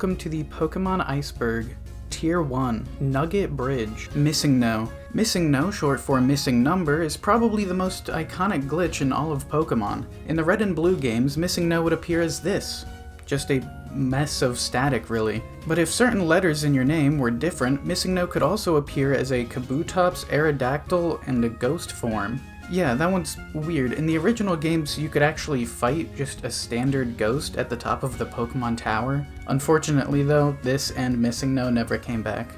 welcome to the Pokémon Iceberg Tier 1 Nugget Bridge. Missing No. Missing No, short for Missing Number, is probably the most iconic glitch in all of Pokémon. In the Red and Blue games, Missing No would appear as this. Just a mess of static, really. But if certain letters in your name were different, Missing No could also appear as a Kabutops, Aerodactyl, and a ghost form. Yeah, that one's weird. In the original games, you could actually fight just a standard ghost at the top of the Pokémon Tower. Unfortunately though, this and Missing No never came back.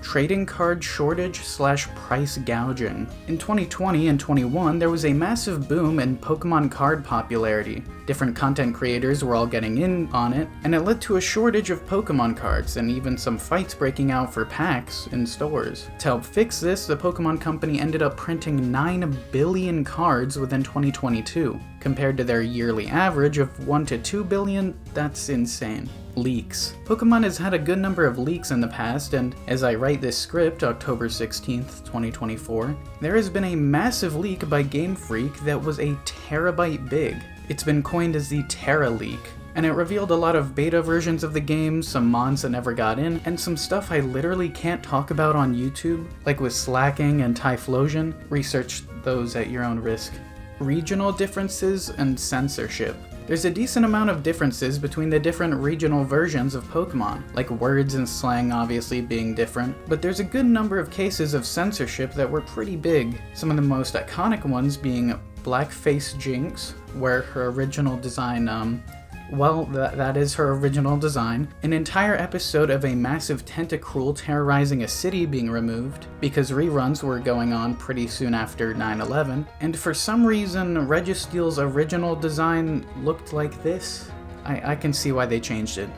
Trading card shortage / price gouging. In 2020 and 21, there was a massive boom in Pokemon card popularity. Different content creators were all getting in on it, and it led to a shortage of Pokemon cards, and even some fights breaking out for packs in stores. To help fix this, the Pokemon Company ended up printing 9 billion cards within 2022. Compared to their yearly average of 1 to 2 billion, that's insane. Leaks. Pokemon has had a good number of leaks in the past, and as I write this script, October 16th, 2024, there has been a massive leak by Game Freak that was a terabyte big. It's been coined as the Terra Leak, and it revealed a lot of beta versions of the game, some mods that never got in, and some stuff I literally can't talk about on YouTube, like with slacking and Typhlosion. Research those at your own risk. Regional differences and censorship. There's a decent amount of differences between the different regional versions of Pokemon, like words and slang obviously being different, but there's a good number of cases of censorship that were pretty big. Some of the most iconic ones being Blackface Jinx, where her original design, that is her original design. An entire episode of a massive tentacruel terrorizing a city being removed, because reruns were going on pretty soon after 9/11, and for some reason Registeel's original design looked like this. I can see why they changed it.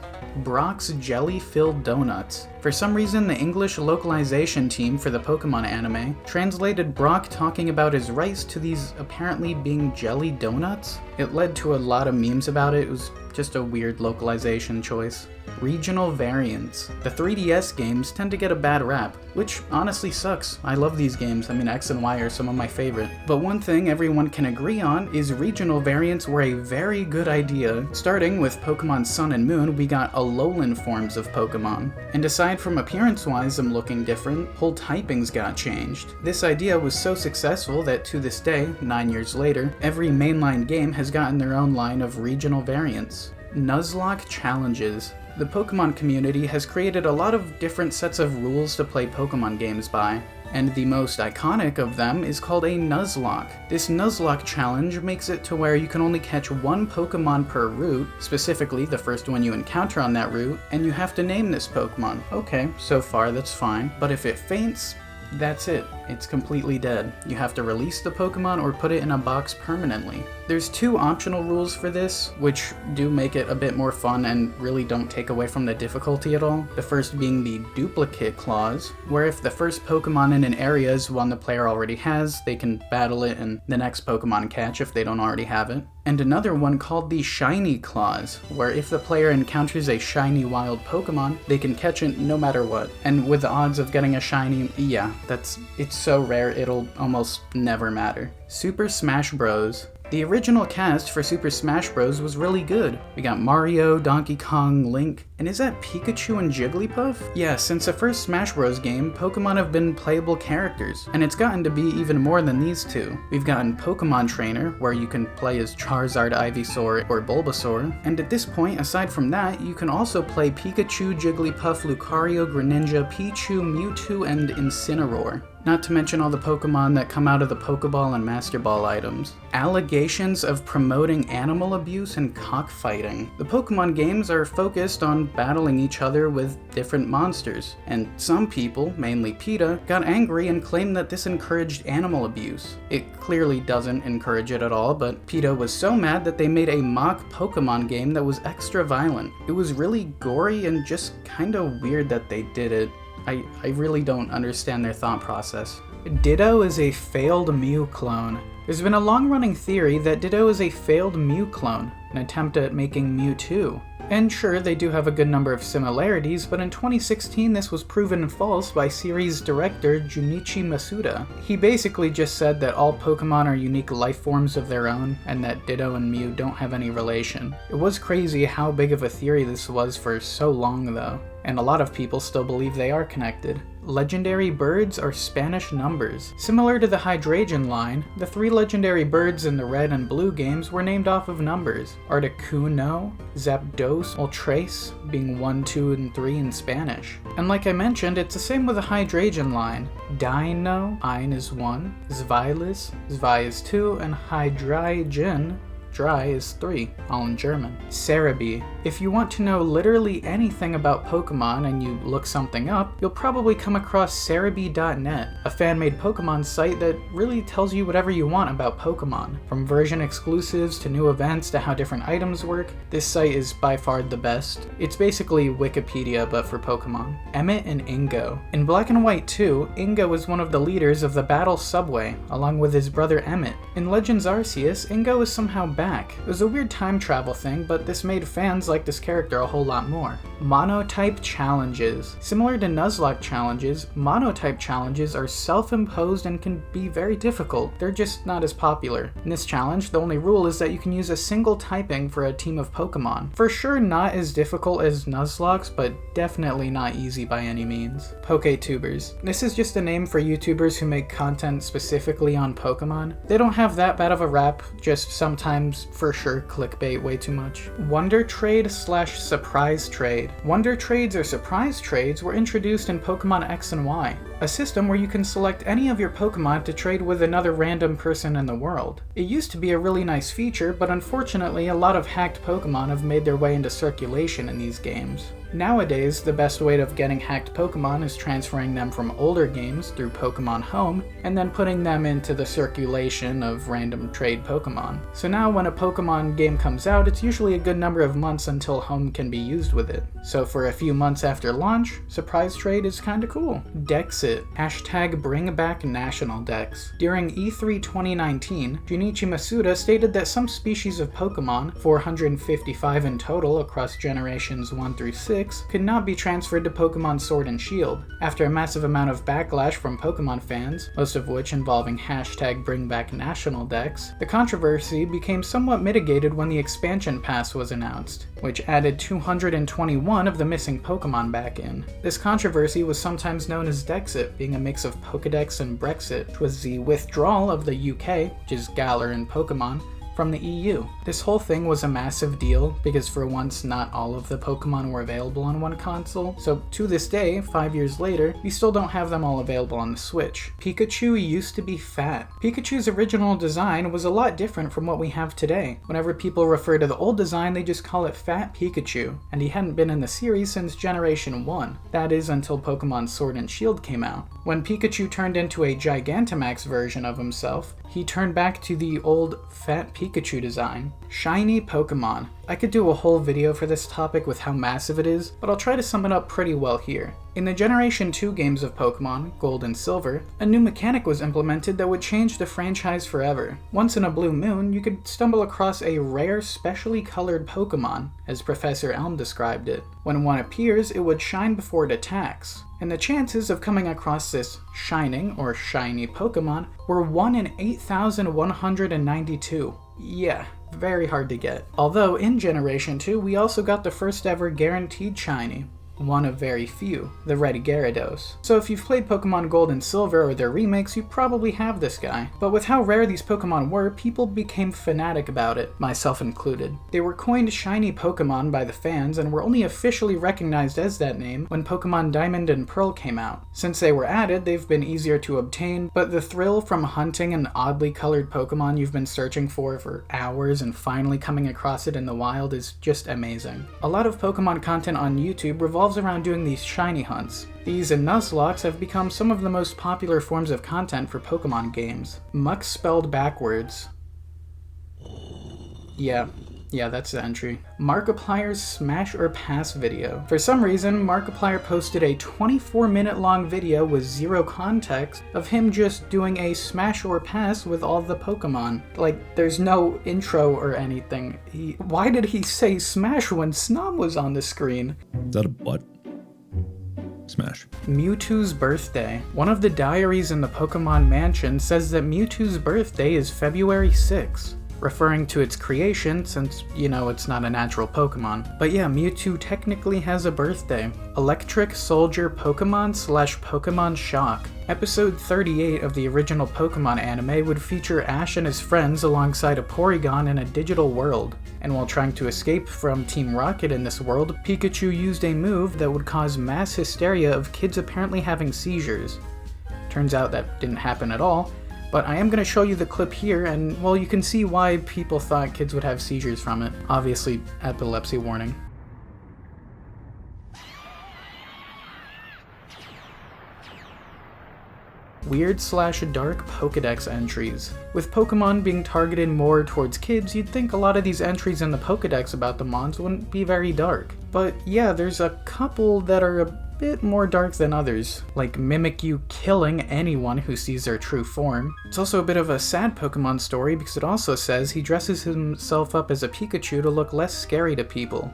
Brock's jelly-filled donuts. For some reason, the English localization team for the Pokemon anime translated Brock talking about his rice to these apparently being jelly donuts. It led to a lot of memes about it. It was just a weird localization choice. Regional variants. The 3DS games tend to get a bad rap, which honestly sucks. I love these games. I mean, X and Y are some of my favorite. But one thing everyone can agree on is regional variants were a very good idea. Starting with Pokemon Sun and Moon, we got Alolan forms of Pokemon. And aside from appearance-wise them looking different, whole typings got changed. This idea was so successful that to this day, 9 years later, every mainline game has gotten their own line of regional variants. Nuzlocke challenges. The Pokemon community has created a lot of different sets of rules to play Pokemon games by, and the most iconic of them is called a Nuzlocke. This Nuzlocke challenge makes it to where you can only catch one Pokemon per route, specifically the first one you encounter on that route, and you have to name this Pokemon. Okay, so far that's fine, but if it faints, that's it. It's completely dead. You have to release the Pokemon or put it in a box permanently. There's 2 optional rules for this, which do make it a bit more fun and really don't take away from the difficulty at all. The first being the duplicate clause, where if the first Pokemon in an area is one the player already has, they can battle it and the next Pokemon catch if they don't already have it. And another one called the shiny clause, where if the player encounters a shiny wild Pokemon, they can catch it no matter what. And with the odds of getting a shiny, yeah, it's so rare it'll almost never matter. Super Smash Bros. The original cast for Super Smash Bros. Was really good. We got Mario, Donkey Kong, Link, and is that Pikachu and Jigglypuff? Yeah, since the first Smash Bros. Game, Pokemon have been playable characters, and it's gotten to be even more than these two. We've gotten Pokemon Trainer, where you can play as Charizard, Ivysaur, or Bulbasaur, and at this point, aside from that, you can also play Pikachu, Jigglypuff, Lucario, Greninja, Pichu, Mewtwo, and Incineroar. Not to mention all the Pokemon that come out of the Pokeball and Master Ball items. Allegations of promoting animal abuse and cockfighting. The Pokemon games are focused on battling each other with different monsters, and some people, mainly PETA, got angry and claimed that this encouraged animal abuse. It clearly doesn't encourage it at all, but PETA was so mad that they made a mock Pokemon game that was extra violent. It was really gory and just kinda weird that they did it. I really don't understand their thought process. Ditto is a failed Mew clone. There's been a long-running theory that Ditto is a failed Mew clone, an attempt at making Mewtwo. And sure, they do have a good number of similarities, but in 2016 this was proven false by series director Junichi Masuda. He basically just said that all Pokemon are unique life forms of their own, and that Ditto and Mew don't have any relation. It was crazy how big of a theory this was for so long though, and a lot of people still believe they are connected. Legendary birds are Spanish numbers. Similar to the Hydreigon line, the 3 legendary birds in the Red and Blue games were named off of numbers. Articuno, Zapdos, Moltres being 1, 2, and 3 in Spanish. And like I mentioned, it's the same with the Hydreigon line. Dino, Ein is 1, Zweilis, Zwei is 2, and Hydreigon, Dry is 3, all in German. Cerebi. If you want to know literally anything about Pokemon and you look something up, you'll probably come across Cerebi.net, a fan-made Pokemon site that really tells you whatever you want about Pokemon. From version exclusives to new events to how different items work, this site is by far the best. It's basically Wikipedia but for Pokemon. Emmett and Ingo. In Black and White 2, Ingo was one of the leaders of the Battle Subway, along with his brother Emmett. In Legends Arceus, Ingo is somehow back. It was a weird time travel thing, but this made fans like this character a whole lot more. Monotype challenges. Similar to Nuzlocke challenges, monotype challenges are self-imposed and can be very difficult. They're just not as popular. In this challenge, the only rule is that you can use a single typing for a team of Pokemon. For sure not as difficult as Nuzlocke's, but definitely not easy by any means. PokeTubers. This is just a name for YouTubers who make content specifically on Pokemon. They don't have that bad of a rap, just sometimes for sure clickbait way too much. Wonder Trade / Surprise Trade. Wonder Trades or Surprise Trades were introduced in Pokemon X and Y, a system where you can select any of your Pokemon to trade with another random person in the world. It used to be a really nice feature, but unfortunately a lot of hacked Pokemon have made their way into circulation in these games. Nowadays, the best way of getting hacked Pokemon is transferring them from older games through Pokemon Home, and then putting them into the circulation of random trade Pokemon. So now when a Pokemon game comes out, it's usually a good number of months until Home can be used with it. So for a few months after launch, Surprise Trade is kinda cool. Dexit. #BringBackNationalDex. During E3 2019, Junichi Masuda stated that some species of Pokemon, 455 in total across generations 1 through 6, could not be transferred to Pokemon Sword and Shield. After a massive amount of backlash from Pokemon fans, most of which involving #BringBackNationalDex, the controversy became somewhat mitigated when the expansion pass was announced, which added 221 of the missing Pokemon back in. This controversy was sometimes known as Dexit, being a mix of Pokedex and Brexit, which was the withdrawal of the UK, which is Galar in Pokemon, from the EU. This whole thing was a massive deal because for once not all of the Pokemon were available on one console, so to this day, 5 years later, we still don't have them all available on the Switch. Pikachu used to be fat. Pikachu's original design was a lot different from what we have today. Whenever people refer to the old design, they just call it Fat Pikachu, and he hadn't been in the series since Generation 1. That is until Pokemon Sword and Shield came out. When Pikachu turned into a Gigantamax version of himself, he turned back to the old Fat Pikachu design. Shiny Pokemon. I could do a whole video for this topic with how massive it is, but I'll try to sum it up pretty well here. In the Generation 2 games of Pokemon, Gold and Silver, a new mechanic was implemented that would change the franchise forever. Once in a blue moon, you could stumble across a rare, specially colored Pokemon, as Professor Elm described it. When one appears, it would shine before it attacks, and the chances of coming across this shining or shiny Pokemon were 1 in 8,192. Yeah, very hard to get. Although in Generation 2, we also got the first ever guaranteed shiny. One of very few, the Red Gyarados. So if you've played Pokemon Gold and Silver or their remakes, you probably have this guy. But with how rare these Pokemon were, people became fanatic about it, myself included. They were coined shiny Pokemon by the fans and were only officially recognized as that name when Pokemon Diamond and Pearl came out. Since they were added, they've been easier to obtain, but the thrill from hunting an oddly colored Pokemon you've been searching for hours and finally coming across it in the wild is just amazing. A lot of Pokemon content on YouTube revolves around doing these shiny hunts. These and Nuzlocke have become some of the most popular forms of content for Pokemon games. Muck spelled backwards. Yeah, Yeah, that's the entry. Markiplier's Smash or Pass video. For some reason, Markiplier posted a 24-minute long video with zero context of him just doing a Smash or Pass with all the Pokemon. Like, there's no intro or anything. Why did he say Smash when Snom was on the screen? Is that a butt? Smash. Mewtwo's birthday. One of the diaries in the Pokemon Mansion says that Mewtwo's birthday is February 6th. Referring to its creation since, it's not a natural Pokemon. But yeah, Mewtwo technically has a birthday. Electric Soldier Pokemon / Pokemon Shock. Episode 38 of the original Pokemon anime would feature Ash and his friends alongside a Porygon in a digital world. And while trying to escape from Team Rocket in this world, Pikachu used a move that would cause mass hysteria of kids apparently having seizures. Turns out that didn't happen at all. But I am going to show you the clip here, and, well, you can see why people thought kids would have seizures from it. Obviously, epilepsy warning. Weird / dark Pokedex entries. With Pokemon being targeted more towards kids, you'd think a lot of these entries in the Pokedex about the Mons wouldn't be very dark. But yeah, there's a couple that are a bit more dark than others, like Mimikyu killing anyone who sees their true form. It's also a bit of a sad Pokemon story because it also says he dresses himself up as a Pikachu to look less scary to people,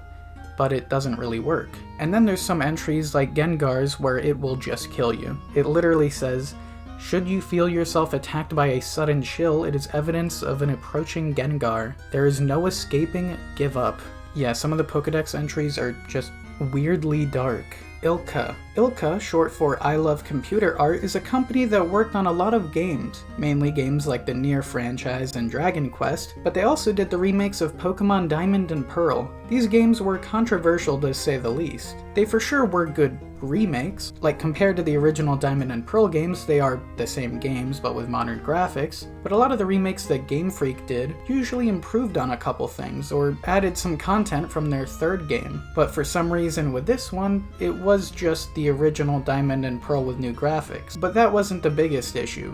but it doesn't really work. And then there's some entries like Gengar's where it will just kill you. It literally says, should you feel yourself attacked by a sudden chill, it is evidence of an approaching Gengar. There is no escaping, give up. Yeah, some of the Pokedex entries are just weirdly dark. Ilka. Ilka, short for I Love Computer Art, is a company that worked on a lot of games, mainly games like the Nier franchise and Dragon Quest, but they also did the remakes of Pokemon Diamond and Pearl. These games were controversial to say the least. They for sure were good remakes, like compared to the original Diamond and Pearl games, they are the same games but with modern graphics, but a lot of the remakes that Game Freak did usually improved on a couple things or added some content from their third game. But for some reason with this one, it was just the original Diamond and Pearl with new graphics. But that wasn't the biggest issue.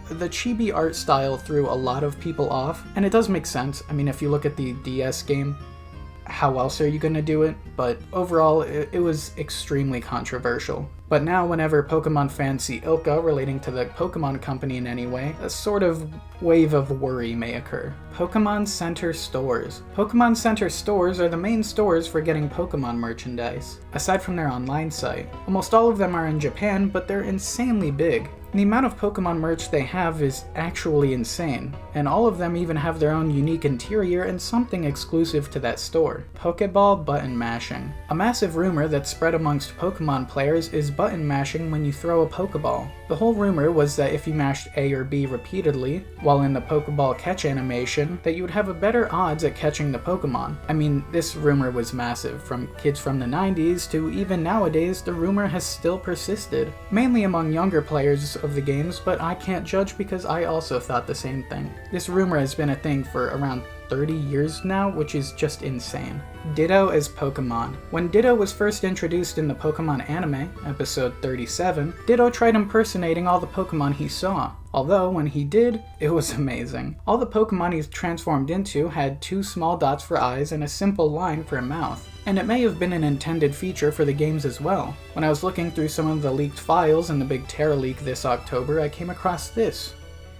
The chibi art style threw a lot of people off, and it does make sense. I mean, if you look at the DS game, how else are you going to do it? But overall, it was extremely controversial. But now whenever Pokemon fans see Ilka relating to the Pokemon company in any way, a sort of wave of worry may occur. Pokemon Center stores. Pokemon Center stores are the main stores for getting Pokemon merchandise. Aside from their online site, almost all of them are in Japan, but they're insanely big. The amount of Pokemon merch they have is actually insane, and all of them even have their own unique interior and something exclusive to that store. Pokeball button mashing. A massive rumor that's spread amongst Pokemon players is button mashing when you throw a Pokeball. The whole rumor was that if you mashed A or B repeatedly, while in the Pokeball catch animation, that you would have a better odds at catching the Pokemon. I mean, this rumor was massive, from kids from the 90s to even nowadays, the rumor has still persisted. Mainly among younger players of the games, but I can't judge because I also thought the same thing. This rumor has been a thing for around 30 years now, which is just insane. Ditto as Pokemon. When Ditto was first introduced in the Pokemon anime, episode 37, Ditto tried impersonating all the Pokemon he saw. Although, when he did, it was amazing. All the Pokemon he transformed into had 2 small dots for eyes and a simple line for a mouth. And it may have been an intended feature for the games as well. When I was looking through some of the leaked files in the big Terra leak this October, I came across this.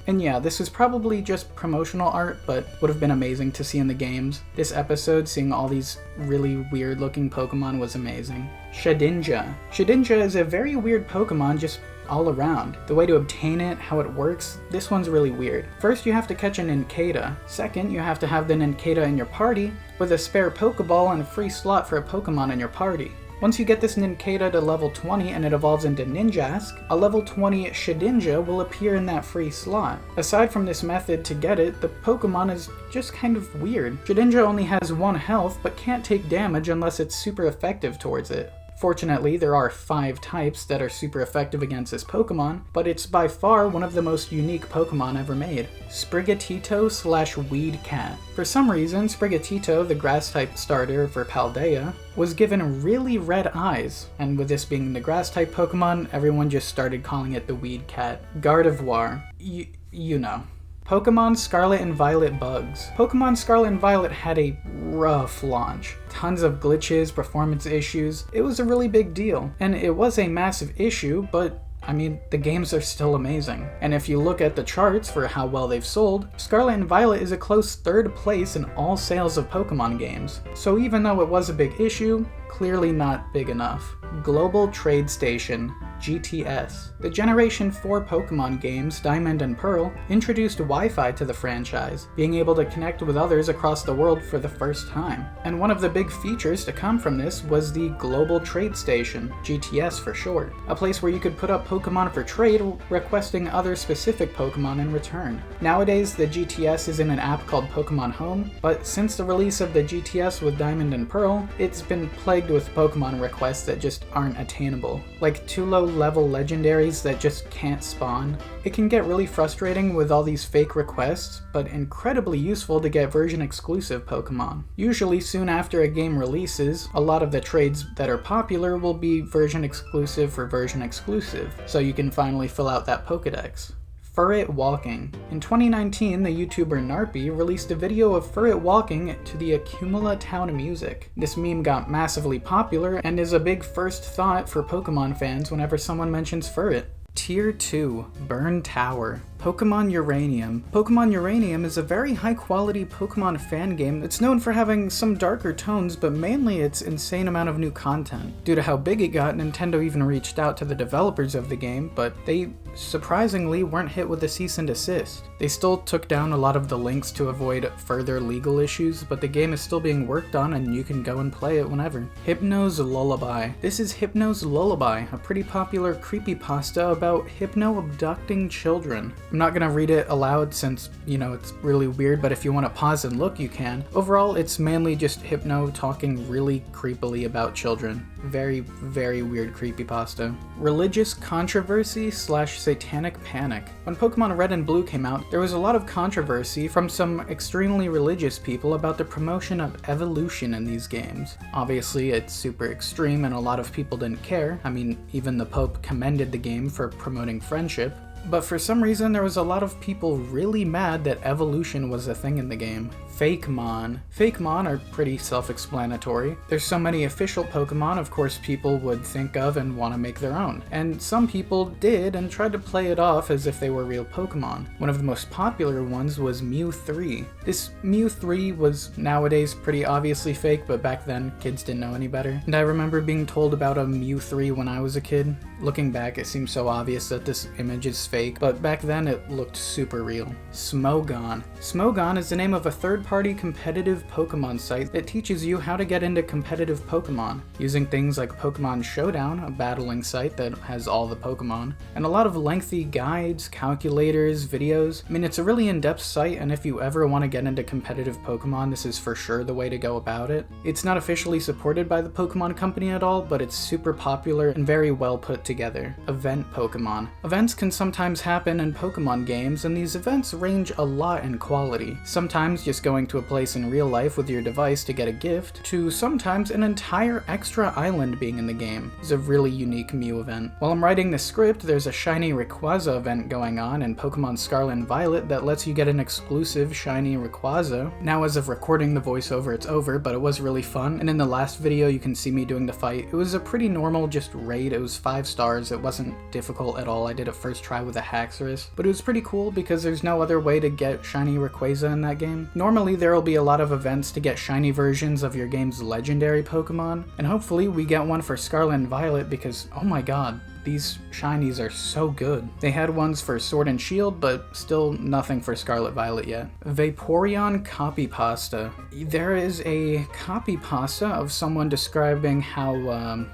And yeah, this is probably just promotional art, but would have been amazing to see in the games. This episode, seeing all these really weird looking Pokemon was amazing. Shedinja. Shedinja is a very weird Pokemon just all around. The way to obtain it, how it works, this one's really weird. First, you have to catch a Nincada. Second, you have to have the Nincada in your party, with a spare Pokeball and a free slot for a Pokemon in your party. Once you get this Nincada to level 20 and it evolves into Ninjask, a level 20 Shedinja will appear in that free slot. Aside from this method to get it, the Pokemon is just kind of weird. Shedinja only has 1 health, but can't take damage unless it's super effective towards it. Fortunately, there are 5 types that are super effective against this Pokemon, but it's by far one of the most unique Pokemon ever made. Sprigatito / Weed Cat. For some reason, Sprigatito, the grass-type starter for Paldea, was given really red eyes, and with this being the grass-type Pokemon, everyone just started calling it the Weed Cat. Gardevoir. You know. Pokémon Scarlet and Violet bugs. Pokémon Scarlet and Violet had a rough launch. Tons of glitches, performance issues. It was a really big deal. And it was a massive issue, but I mean, the games are still amazing. And if you look at the charts for how well they've sold, Scarlet and Violet is a close third place in all sales of Pokémon games. So even though it was a big issue, clearly not big enough. Global Trade Station, GTS. The Generation 4 Pokémon games, Diamond and Pearl, introduced Wi-Fi to the franchise, being able to connect with others across the world for the first time. And one of the big features to come from this was the Global Trade Station, GTS for short, a place where you could put up Pokémon for trade, requesting other specific Pokémon in return. Nowadays, the GTS is in an app called Pokémon Home, but since the release of the GTS with Diamond and Pearl, it's been plagued with Pokémon requests that just aren't attainable, like too low-level legendaries that just can't spawn. It can get really frustrating with all these fake requests, but incredibly useful to get version-exclusive Pokémon. Usually soon after a game releases, a lot of the trades that are popular will be version-exclusive for version-exclusive, so you can finally fill out that Pokédex. Furret walking. In 2019, the YouTuber Narpy released a video of Furret walking to the Accumula Town music. This meme got massively popular and is a big first thought for Pokemon fans whenever someone mentions Furret. Tier 2, Burn Tower. Pokémon Uranium. Pokémon Uranium is a very high-quality Pokémon fan game that's known for having some darker tones, but mainly its insane amount of new content. Due to how big it got, Nintendo even reached out to the developers of the game, but they surprisingly weren't hit with a cease and desist. They still took down a lot of the links to avoid further legal issues, but the game is still being worked on and you can go and play it whenever. Hypno's Lullaby. This is Hypno's Lullaby, a pretty popular creepypasta about Hypno abducting children. I'm not gonna read it aloud since, it's really weird, but if you want to pause and look, you can. Overall, it's mainly just Hypno talking really creepily about children. Very, very weird creepypasta. Religious controversy / satanic panic. When Pokemon Red and Blue came out, there was a lot of controversy from some extremely religious people about the promotion of evolution in these games. Obviously, it's super extreme and a lot of people didn't care. I mean, even the Pope commended the game for promoting friendship. But for some reason, there was a lot of people really mad that evolution was a thing in the game. Fakemon. Fakemon are pretty self-explanatory. There's so many official Pokemon, of course people would think of and want to make their own. And some people did and tried to play it off as if they were real Pokemon. One of the most popular ones was Mew 3. This Mew 3 was nowadays pretty obviously fake, but back then kids didn't know any better. And I remember being told about a Mew 3 when I was a kid. Looking back, it seems so obvious that this image is fake, but back then it looked super real. Smogon. Smogon is the name of a third-party competitive Pokemon site that teaches you how to get into competitive Pokemon, using things like Pokemon Showdown, a battling site that has all the Pokemon, and a lot of lengthy guides, calculators, videos. I mean, it's a really in-depth site, and if you ever want to get into competitive Pokemon, this is for sure the way to go about it. It's not officially supported by the Pokemon Company at all, but it's super popular and very well put together. Event Pokemon. Events can sometimes happen in Pokemon games, and these events range a lot in quality. Sometimes just going to a place in real life with your device to get a gift, to sometimes an entire extra island being in the game. It's a really unique Mew event. While I'm writing the script, there's a Shiny Rayquaza event going on in Pokemon Scarlet and Violet that lets you get an exclusive Shiny Rayquaza. Now as of recording the voiceover, it's over, but it was really fun, and in the last video you can see me doing the fight. It was a pretty normal just raid. It was 5 stars. It wasn't difficult at all. I did it first try with a Haxorus, but it was pretty cool because there's no other way to get Shiny Rayquaza in that game. Normally there will be a lot of events to get shiny versions of your game's legendary Pokemon, and hopefully we get one for Scarlet and Violet because, oh my god, these shinies are so good. They had ones for Sword and Shield, but still nothing for Scarlet Violet yet. Vaporeon copy pasta. There is a copy pasta of someone describing how,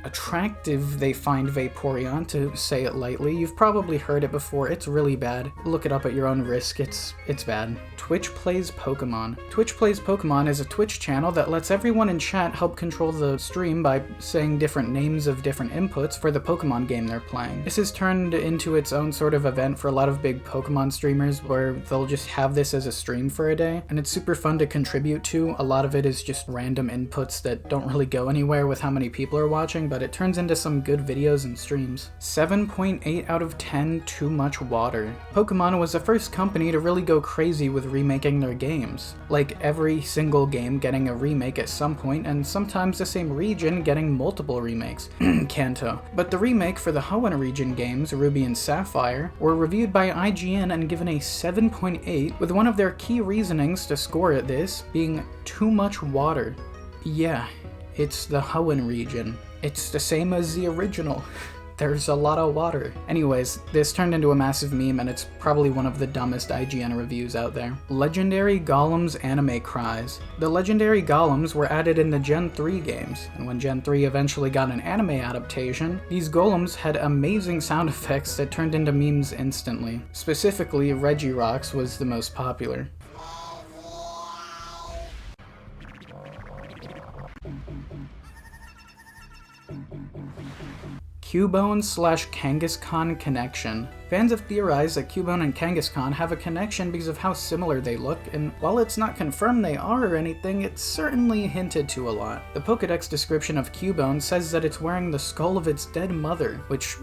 attractive they find Vaporeon, to say it lightly. You've probably heard it before. It's really bad. Look it up at your own risk. It's bad. Twitch Plays Pokemon. Twitch Plays Pokemon is a Twitch channel that lets everyone in chat help control the stream by saying different names of different inputs for the Pokemon game they're playing. This has turned into its own sort of event for a lot of big Pokemon streamers where they'll just have this as a stream for a day, and it's super fun to contribute to. A lot of it is just random inputs that don't really go anywhere with how many people are watching, but it turns into some good videos and streams. 7.8 out of 10, too much water. Pokémon was the first company to really go crazy with remaking their games. Like every single game getting a remake at some point, and sometimes the same region getting multiple remakes. Kanto. But the remake for the Hoenn region games, Ruby and Sapphire, were reviewed by IGN and given a 7.8, with one of their key reasonings to score at this being too much water. Yeah, it's the Hoenn region. It's the same as the original. There's a lot of water. Anyways, this turned into a massive meme, and it's probably one of the dumbest IGN reviews out there. Legendary Golems anime cries. The legendary golems were added in the Gen 3 games, and when Gen 3 eventually got an anime adaptation, these golems had amazing sound effects that turned into memes instantly. Specifically, Regirock's was the most popular. Cubone/Kangaskhan connection. Fans have theorized that Cubone and Kangaskhan have a connection because of how similar they look, and while it's not confirmed they are or anything, it's certainly hinted to a lot. The Pokédex description of Cubone says that it's wearing the skull of its dead mother, which,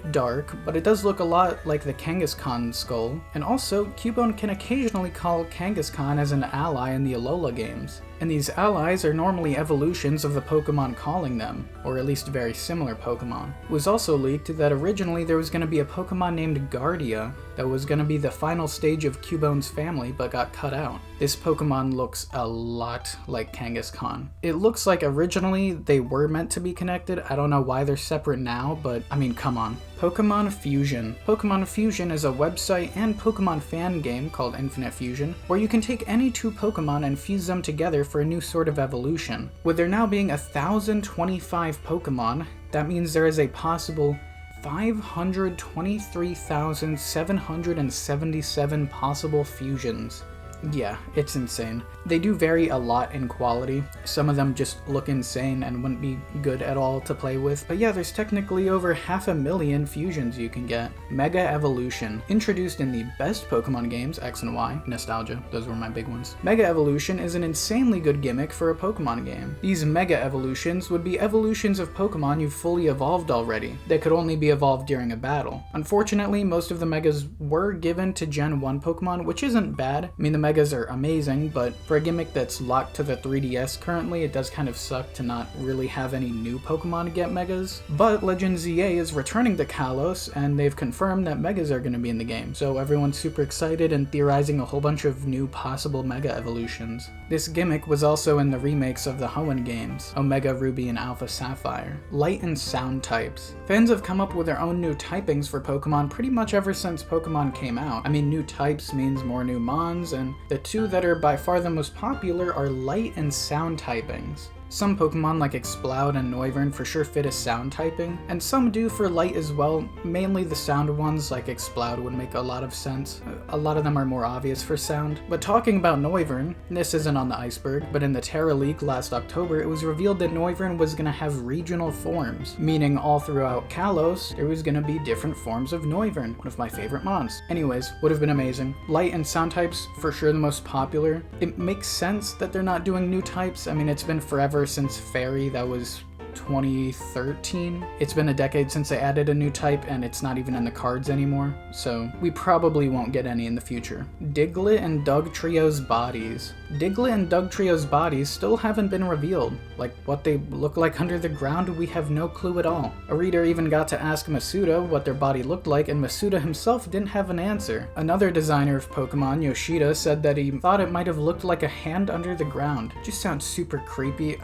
dark, but it does look a lot like the Kangaskhan skull. And also, Cubone can occasionally call Kangaskhan as an ally in the Alola games. And these allies are normally evolutions of the Pokemon calling them, or at least very similar Pokemon. It was also leaked that originally there was going to be a Pokemon named Guardia that was going to be the final stage of Cubone's family but got cut out. This Pokemon looks a lot like Kangaskhan. It looks like originally they were meant to be connected. I don't know why they're separate now, but I mean, come on. Pokemon Fusion. Pokemon Fusion is a website and Pokemon fan game called Infinite Fusion, where you can take any two Pokemon and fuse them together for a new sort of evolution. With there now being 1,025 Pokemon, that means there is a possible 523,777 possible fusions. Yeah, it's insane. They do vary a lot in quality. Some of them just look insane and wouldn't be good at all to play with. But yeah, there's technically over 500,000 fusions you can get. Mega Evolution. Introduced in the best Pokemon games, X and Y, Nostalgia, those were my big ones. Mega Evolution is an insanely good gimmick for a Pokemon game. These Mega Evolutions would be evolutions of Pokemon you've fully evolved already, that could only be evolved during a battle. Unfortunately, most of the Megas were given to Gen 1 Pokemon, which isn't bad. I mean, the Megas are amazing, but for a gimmick that's locked to the 3DS currently, it does kind of suck to not really have any new Pokemon to get Megas. But Legends ZA is returning to Kalos, and they've confirmed that Megas are going to be in the game, so everyone's super excited and theorizing a whole bunch of new possible Mega Evolutions. This gimmick was also in the remakes of the Hoenn games, Omega Ruby and Alpha Sapphire. Light and sound types. Fans have come up with their own new typings for Pokemon pretty much ever since Pokemon came out. I mean, new types means more new Mons, and the two that are by far the most popular are light and sound typings. Some Pokemon like Exploud and Noivern for sure fit as sound typing, and some do for light as well. Mainly the sound ones like Exploud would make a lot of sense. A lot of them are more obvious for sound. But talking about Noivern, this isn't on the Iceberg, but in the Terra leak last October, it was revealed that Noivern was going to have regional forms, meaning all throughout Kalos, there was going to be different forms of Noivern, one of my favorite mons. Anyways, would have been amazing. Light and sound types, for sure the most popular. It makes sense that they're not doing new types. I mean, it's been forever since Fairy, that was 2013. It's been a decade since they added a new type, and it's not even in the cards anymore, so we probably won't get any in the future. Diglett and Dugtrio's bodies. Diglett and Dugtrio's bodies still haven't been revealed. Like, what they look like under the ground, we have no clue at all. A reader even got to ask Masuda what their body looked like, and Masuda himself didn't have an answer. Another designer of Pokemon, Yoshida, said that he thought it might have looked like a hand under the ground. Just sounds super creepy.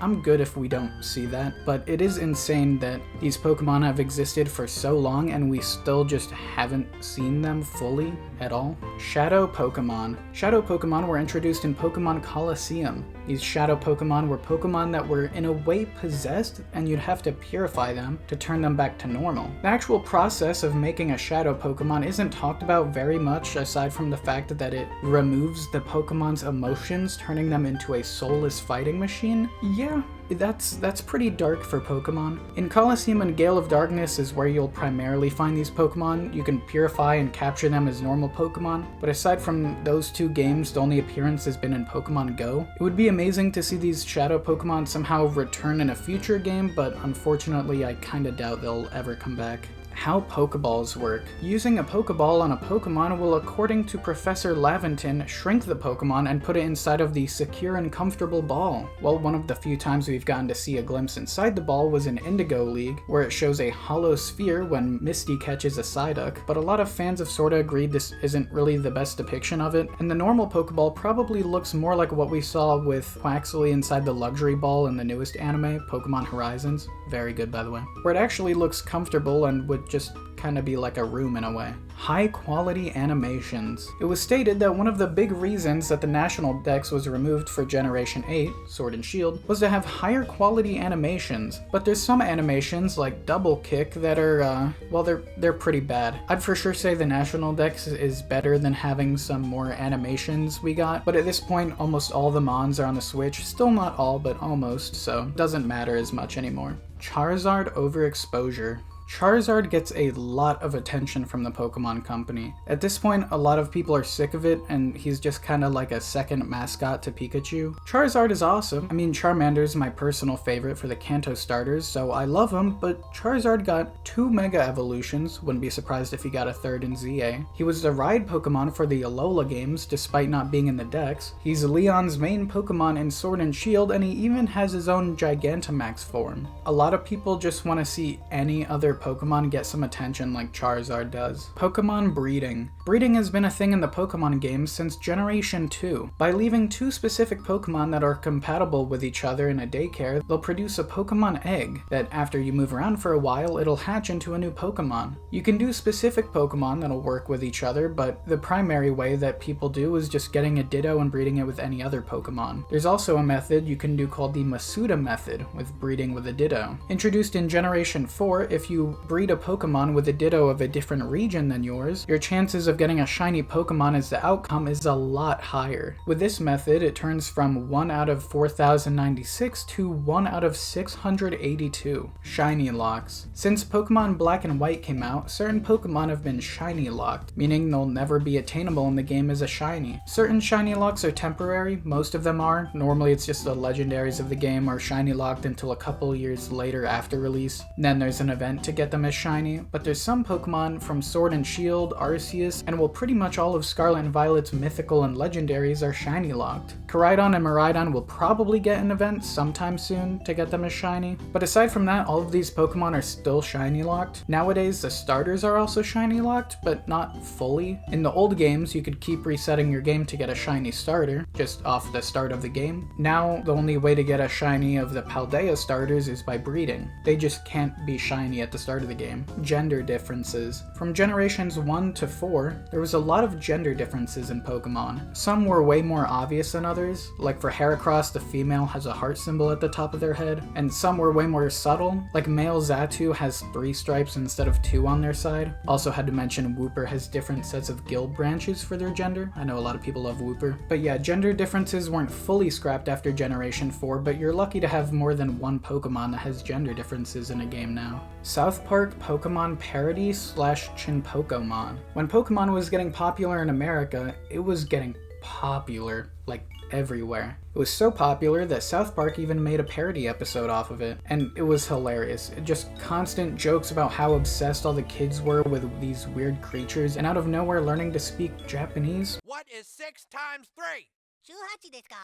I'm good if we don't see that, but it is insane that these Pokemon have existed for so long and we still just haven't seen them fully at all. Shadow Pokemon. Shadow Pokemon were introduced in Pokemon Colosseum. These Shadow Pokemon were Pokemon that were in a way possessed, and you'd have to purify them to turn them back to normal. The actual process of making a Shadow Pokemon isn't talked about very much, aside from the fact that it removes the Pokemon's emotions, turning them into a soulless fighting machine. Yeah, That's pretty dark for Pokemon. In Colosseum and Gale of Darkness is where you'll primarily find these Pokemon. You can purify and capture them as normal Pokemon, but aside from those two games, the only appearance has been in Pokemon Go. It would be amazing to see these Shadow Pokemon somehow return in a future game, but unfortunately I kinda doubt they'll ever come back. How Pokeballs work. Using a Pokeball on a Pokemon will, according to Professor Laventon, shrink the Pokemon and put it inside of the secure and comfortable ball. Well, one of the few times we've gotten to see a glimpse inside the ball was in Indigo League, where it shows a hollow sphere when Misty catches a Psyduck, but a lot of fans have sorta agreed this isn't really the best depiction of it, and the normal Pokeball probably looks more like what we saw with Quaxley inside the Luxury Ball in the newest anime, Pokemon Horizons. Very good, by the way. Where it actually looks comfortable and would just kind of be like a room in a way. High quality animations. It was stated that one of the big reasons that the National Dex was removed for Generation 8, Sword and Shield, was to have higher quality animations, but there's some animations like Double Kick that are, well, they're pretty bad. I'd for sure say the National Dex is better than having some more animations we got, but at this point almost all the Mons are on the Switch, still not all, but almost, so it doesn't matter as much anymore. Charizard overexposure. Charizard gets a lot of attention from the Pokemon Company. At this point, a lot of people are sick of it, and he's just kinda like a second mascot to Pikachu. Charizard is awesome. I mean, Charmander is my personal favorite for the Kanto starters, so I love him, but Charizard got 2 Mega Evolutions, wouldn't be surprised if he got a third in ZA. He was the ride Pokemon for the Alola games, despite not being in the Dex. He's Leon's main Pokemon in Sword and Shield, and he even has his own Gigantamax form. A lot of people just want to see any other Pokemon get some attention like Charizard does. Pokemon breeding. Breeding has been a thing in the Pokemon games since Generation 2. By leaving 2 specific Pokemon that are compatible with each other in a daycare, they'll produce a Pokemon egg that after you move around for a while, it'll hatch into a new Pokemon. You can do specific Pokemon that'll work with each other, but the primary way that people do is just getting a Ditto and breeding it with any other Pokemon. There's also a method you can do called the Masuda method with breeding with a Ditto. Introduced in Generation 4, if you breed a Pokemon with a Ditto of a different region than yours, your chances of getting a shiny Pokemon as the outcome is a lot higher. With this method, it turns from 1 out of 4,096 to 1 out of 682. Shiny locks. Since Pokemon Black and White came out, certain Pokemon have been shiny locked, meaning they'll never be attainable in the game as a shiny. Certain shiny locks are temporary, most of them are. Normally it's just the legendaries of the game are shiny locked until a couple years later after release. Then there's an event to get them as shiny, but there's some Pokemon from Sword and Shield, Arceus, and well pretty much all of Scarlet and Violet's mythical and legendaries are shiny locked. Koraidon and Miraidon will probably get an event sometime soon to get them as shiny, but aside from that, all of these Pokemon are still shiny locked. Nowadays, the starters are also shiny locked, but not fully. In the old games, you could keep resetting your game to get a shiny starter, just off the start of the game. Now, the only way to get a shiny of the Paldea starters is by breeding. They just can't be shiny at the start of the game. Gender differences. From generations 1 to 4, there was a lot of gender differences in Pokemon. Some were way more obvious than others, like for Heracross the female has a heart symbol at the top of their head, and some were way more subtle, like male Xatu has 3 stripes instead of 2 on their side. Also had to mention Wooper has different sets of guild branches for their gender. I know a lot of people love Wooper. But yeah, gender differences weren't fully scrapped after Generation 4, but you're lucky to have more than one Pokemon that has gender differences in a game now. South Park Pokemon parody / Chinpokomon. When Pokemon was getting popular in America, it was getting popular, like everywhere. It was so popular that South Park even made a parody episode off of it, and it was hilarious. Just constant jokes about how obsessed all the kids were with these weird creatures, and out of nowhere learning to speak Japanese. What is 6 times 3? 18ですか?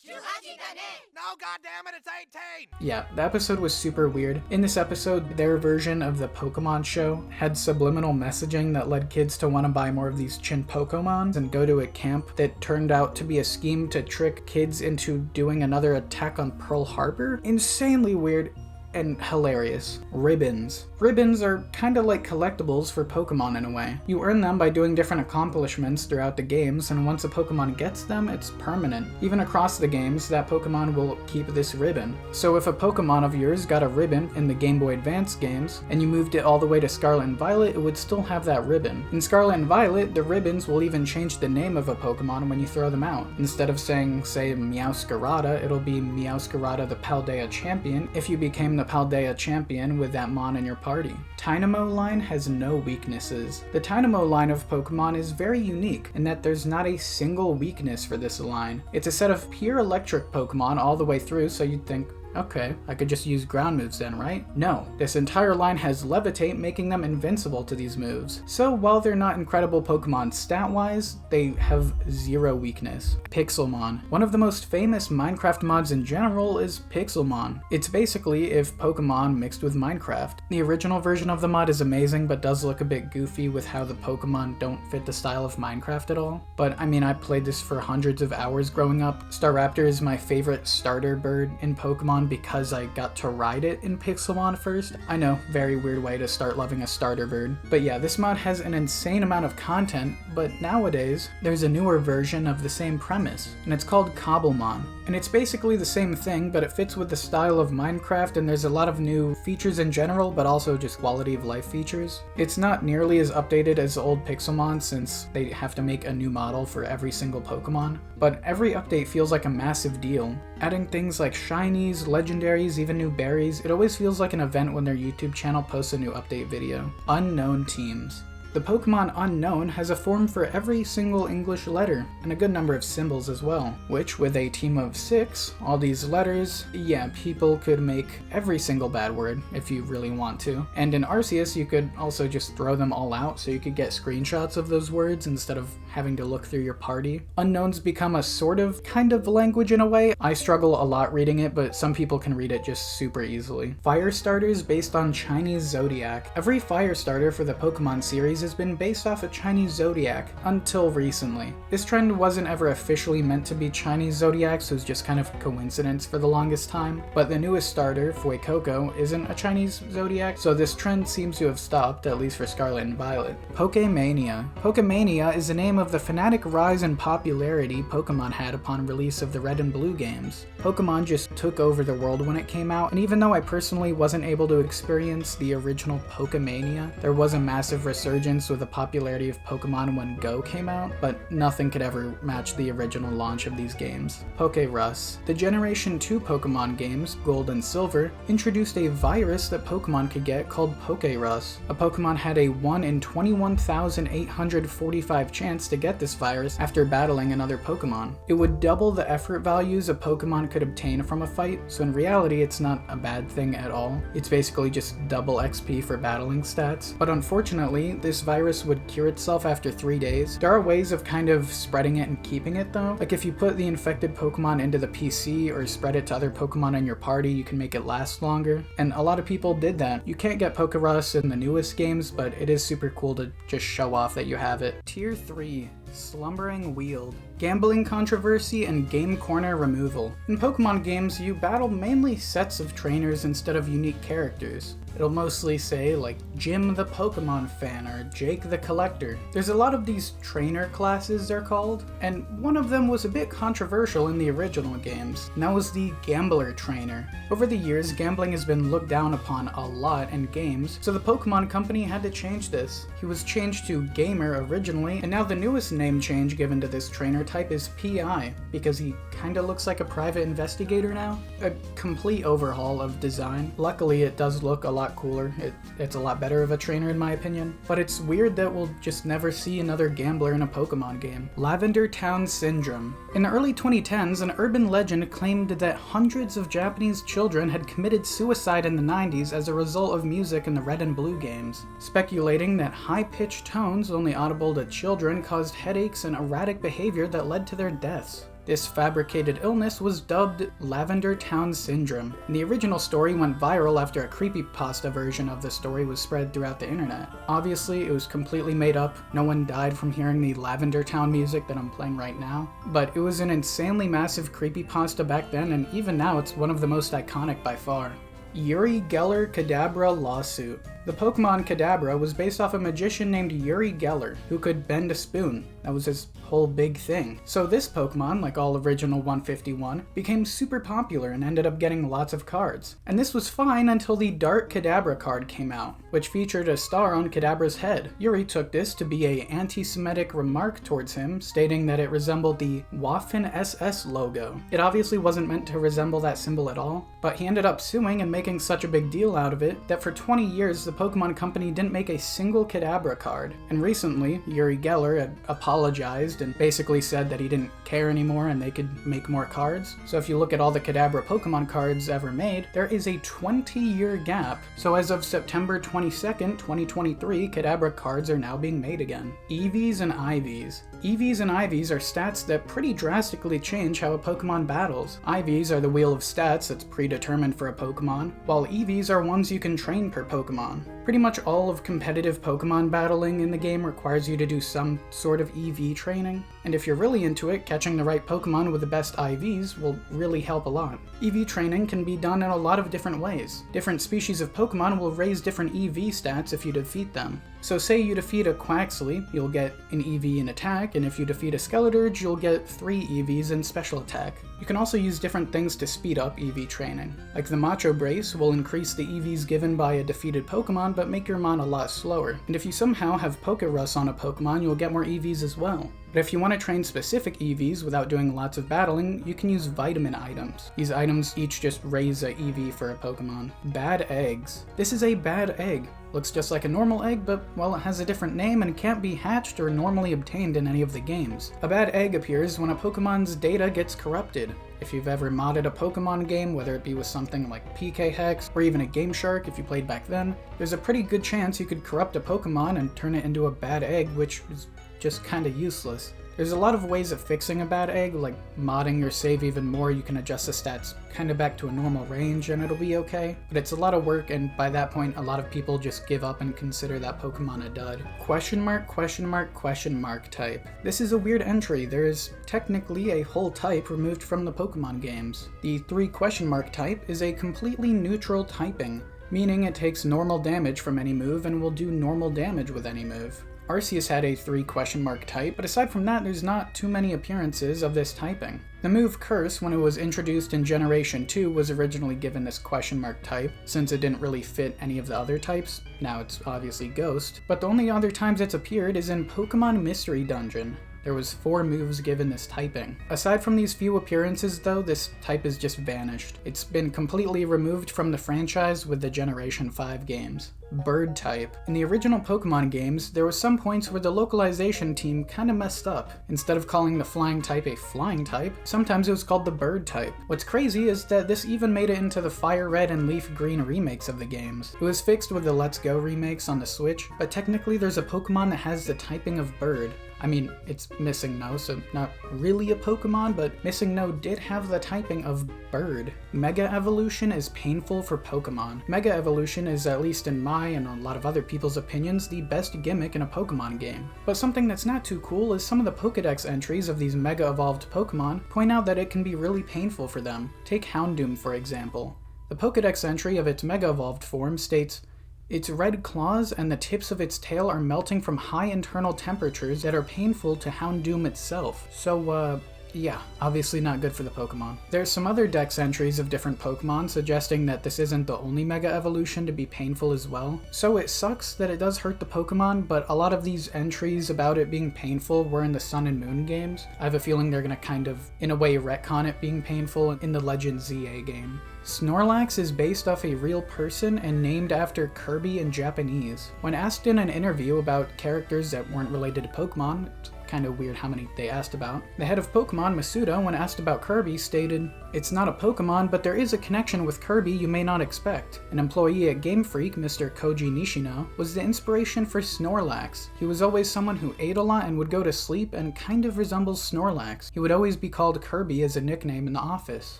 18だね! No, goddammit, it's 18! Yeah, the episode was super weird. In this episode, their version of the Pokemon show had subliminal messaging that led kids to want to buy more of these Chinpokomons and go to a camp that turned out to be a scheme to trick kids into doing another attack on Pearl Harbor. Insanely weird. and hilarious. Ribbons. Ribbons are kinda like collectibles for Pokemon in a way. You earn them by doing different accomplishments throughout the games, and once a Pokemon gets them, it's permanent. Even across the games, that Pokemon will keep this ribbon. So if a Pokemon of yours got a ribbon in the Game Boy Advance games, and you moved it all the way to Scarlet and Violet, it would still have that ribbon. In Scarlet and Violet, the ribbons will even change the name of a Pokemon when you throw them out. Instead of saying, say, Meowscarada, it'll be Meowscarada the Paldea Champion if you became the Paldea Champion with that Mon in your party. Tynamo line has no weaknesses. The Tynamo line of Pokemon is very unique in that there's not a single weakness for this line. It's a set of pure electric Pokemon all the way through, so you'd think, okay, I could just use ground moves then, right? No, this entire line has Levitate, making them invincible to these moves. So while they're not incredible Pokemon stat-wise, they have zero weakness. Pixelmon. One of the most famous Minecraft mods in general is Pixelmon. It's basically if Pokemon mixed with Minecraft. The original version of the mod is amazing, but does look a bit goofy with how the Pokemon don't fit the style of Minecraft at all. But I mean, I played this for hundreds of hours growing up. Staraptor is my favorite starter bird in Pokemon because I got to ride it in Pixelmon first. I know, very weird way to start loving a starter bird. But yeah, this mod has an insane amount of content, but nowadays, there's a newer version of the same premise, and it's called Cobblemon. And it's basically the same thing, but it fits with the style of Minecraft, and there's a lot of new features in general, but also just quality of life features. It's not nearly as updated as the old Pixelmon since they have to make a new model for every single Pokemon, but every update feels like a massive deal. Adding things like shinies, legendaries, even new berries, it always feels like an event when their YouTube channel posts a new update video. Unknown teams. The Pokemon Unknown has a form for every single English letter, and a good number of symbols as well, which with a team of 6, all these letters, yeah, people could make every single bad word if you really want to. And in Arceus, you could also just throw them all out so you could get screenshots of those words instead of having to look through your party. Unknowns become a sort of, kind of language in a way. I struggle a lot reading it, but some people can read it just super easily. Fire starters based on Chinese zodiac. Every fire starter for the Pokemon series has been based off a Chinese zodiac until recently. This trend wasn't ever officially meant to be Chinese zodiacs, it was just kind of coincidence for the longest time, but the newest starter, Fuecoco, isn't a Chinese zodiac, so this trend seems to have stopped, at least for Scarlet and Violet. Pokemania. Pokemania is the name of the fanatic rise in popularity Pokemon had upon release of the Red and Blue games. Pokemon just took over the world when it came out, and even though I personally wasn't able to experience the original Pokemania, there was a massive resurgence with the popularity of Pokemon when Go came out, but nothing could ever match the original launch of these games. Pokerus. The Generation 2 Pokemon games, Gold and Silver, introduced a virus that Pokemon could get called Pokerus. A Pokemon had a 1 in 21,845 chance to get this virus after battling another Pokemon. It would double the effort values a Pokemon could obtain from a fight, so in reality it's not a bad thing at all. It's basically just double XP for battling stats. But unfortunately, this virus would cure itself after 3 days. There are ways of kind of spreading it and keeping it though. Like if you put the infected Pokemon into the PC or spread it to other Pokemon in your party, you can make it last longer. And a lot of people did that. You can't get Pokerus in the newest games, but it is super cool to just show off that you have it. Tier 3. Slumbering Weald. Gambling controversy and game corner removal. In Pokemon games, you battle mainly sets of trainers instead of unique characters. It'll mostly say like Jim the Pokemon fan or Jake the Collector. There's a lot of these trainer classes they're called, and one of them was a bit controversial in the original games, and that was the Gambler Trainer. Over the years, gambling has been looked down upon a lot in games, so the Pokemon Company had to change this. He was changed to Gamer originally, and now the newest name change given to this trainer type is PI, because he kinda looks like a private investigator now. A complete overhaul of design. Luckily, it does look a lot cooler. It's a lot better of a trainer in my opinion, but it's weird that we'll just never see another gambler in a Pokemon game. Lavender Town Syndrome. In the early 2010s, an urban legend claimed that hundreds of Japanese children had committed suicide in the 90s as a result of music in the Red and Blue games, speculating that high-pitched tones only audible to children caused headaches and erratic behavior that led to their deaths. This fabricated illness was dubbed Lavender Town Syndrome, and the original story went viral after a creepypasta version of the story was spread throughout the internet. Obviously, it was completely made up, no one died from hearing the Lavender Town music that I'm playing right now, but it was an insanely massive creepypasta back then, and even now it's one of the most iconic by far. Uri Geller Kadabra lawsuit. The Pokemon Kadabra was based off a magician named Uri Geller, who could bend a spoon. That was his whole big thing. So this Pokemon, like all original 151, became super popular and ended up getting lots of cards. And this was fine until the Dark Kadabra card came out, which featured a star on Kadabra's head. Yuri took this to be a anti-Semitic remark towards him, stating that it resembled the Waffen SS logo. It obviously wasn't meant to resemble that symbol at all, but he ended up suing and making such a big deal out of it that for 20 years the Pokemon Company didn't make a single Kadabra card. And recently, Uri Geller had apologized and basically said that he didn't care anymore and they could make more cards. So if you look at all the Kadabra Pokemon cards ever made, there is a 20-year gap. So as of September 22nd, 2023, Kadabra cards are now being made again. EVs and IVs. EVs and IVs are stats that pretty drastically change how a Pokemon battles. IVs are the wheel of stats that's predetermined for a Pokemon, while EVs are ones you can train per Pokemon. Pretty much all of competitive Pokemon battling in the game requires you to do some sort of EV training, and if you're really into it, catching the right Pokemon with the best IVs will really help a lot. EV training can be done in a lot of different ways. Different species of Pokemon will raise different EV stats if you defeat them. So say you defeat a Quaxly, you'll get an EV in attack, and if you defeat a Skeleturge, you'll get 3 EVs in special attack. You can also use different things to speed up EV training. Like the Macho Brace will increase the EVs given by a defeated Pokemon, but make your mon a lot slower. And if you somehow have Pokerus on a Pokemon, you'll get more EVs as well. But if you want to train specific EVs without doing lots of battling, you can use vitamin items. These items each just raise a EV for a Pokemon. Bad eggs. This is a bad egg. Looks just like a normal egg, but, well, it has a different name and can't be hatched or normally obtained in any of the games. A bad egg appears when a Pokemon's data gets corrupted. If you've ever modded a Pokemon game, whether it be with something like PK Hex or even a Game Shark if you played back then, there's a pretty good chance you could corrupt a Pokemon and turn it into a bad egg, which is just kinda useless. There's a lot of ways of fixing a bad egg, like modding your save even more. You can adjust the stats kinda back to a normal range and it'll be okay, but it's a lot of work, and by that point a lot of people just give up and consider that Pokemon a dud. Question mark, question mark, question mark type. This is a weird entry. There is technically a whole type removed from the Pokemon games. The 3 question mark type is a completely neutral typing, meaning it takes normal damage from any move and will do normal damage with any move. Arceus had a 3 question mark type, but aside from that, there's not too many appearances of this typing. The move Curse, when it was introduced in Generation 2, was originally given this question mark type, since it didn't really fit any of the other types. Now it's obviously Ghost, but the only other times it's appeared is in Pokemon Mystery Dungeon. There was 4 moves given this typing. Aside from these few appearances though, this type has just vanished. It's been completely removed from the franchise with the Generation 5 games. Bird type. In the original Pokemon games, there were some points where the localization team kinda messed up. Instead of calling the flying type a flying type, sometimes it was called the bird type. What's crazy is that this even made it into the Fire Red and Leaf Green remakes of the games. It was fixed with the Let's Go remakes on the Switch, but technically there's a Pokemon that has the typing of bird. I mean, it's Missing No, so not really a Pokemon, but Missing No did have the typing of bird. Mega Evolution is painful for Pokemon. Mega Evolution is, at least in my and a lot of other people's opinions, the best gimmick in a Pokemon game. But something that's not too cool is some of the Pokedex entries of these Mega Evolved Pokemon point out that it can be really painful for them. Take Houndoom, for example. The Pokedex entry of its Mega Evolved form states, "Its red claws and the tips of its tail are melting from high internal temperatures that are painful to Houndoom itself." So, yeah, obviously not good for the Pokemon. There's some other dex entries of different Pokemon suggesting that this isn't the only Mega Evolution to be painful as well. So it sucks that it does hurt the Pokemon, but a lot of these entries about it being painful were in the Sun and Moon games. I have a feeling they're gonna kind of, in a way, retcon it being painful in the Legend ZA game. Snorlax is based off a real person and named after Kirby in Japanese. When asked in an interview about characters that weren't related to Pokemon, it's kind of weird how many they asked about, the head of Pokemon, Masuda, when asked about Kirby, stated, "It's not a Pokemon, but there is a connection with Kirby you may not expect." An employee at Game Freak, Mr. Koji Nishino, was the inspiration for Snorlax. He was always someone who ate a lot and would go to sleep and kind of resembles Snorlax. He would always be called Kirby as a nickname in the office.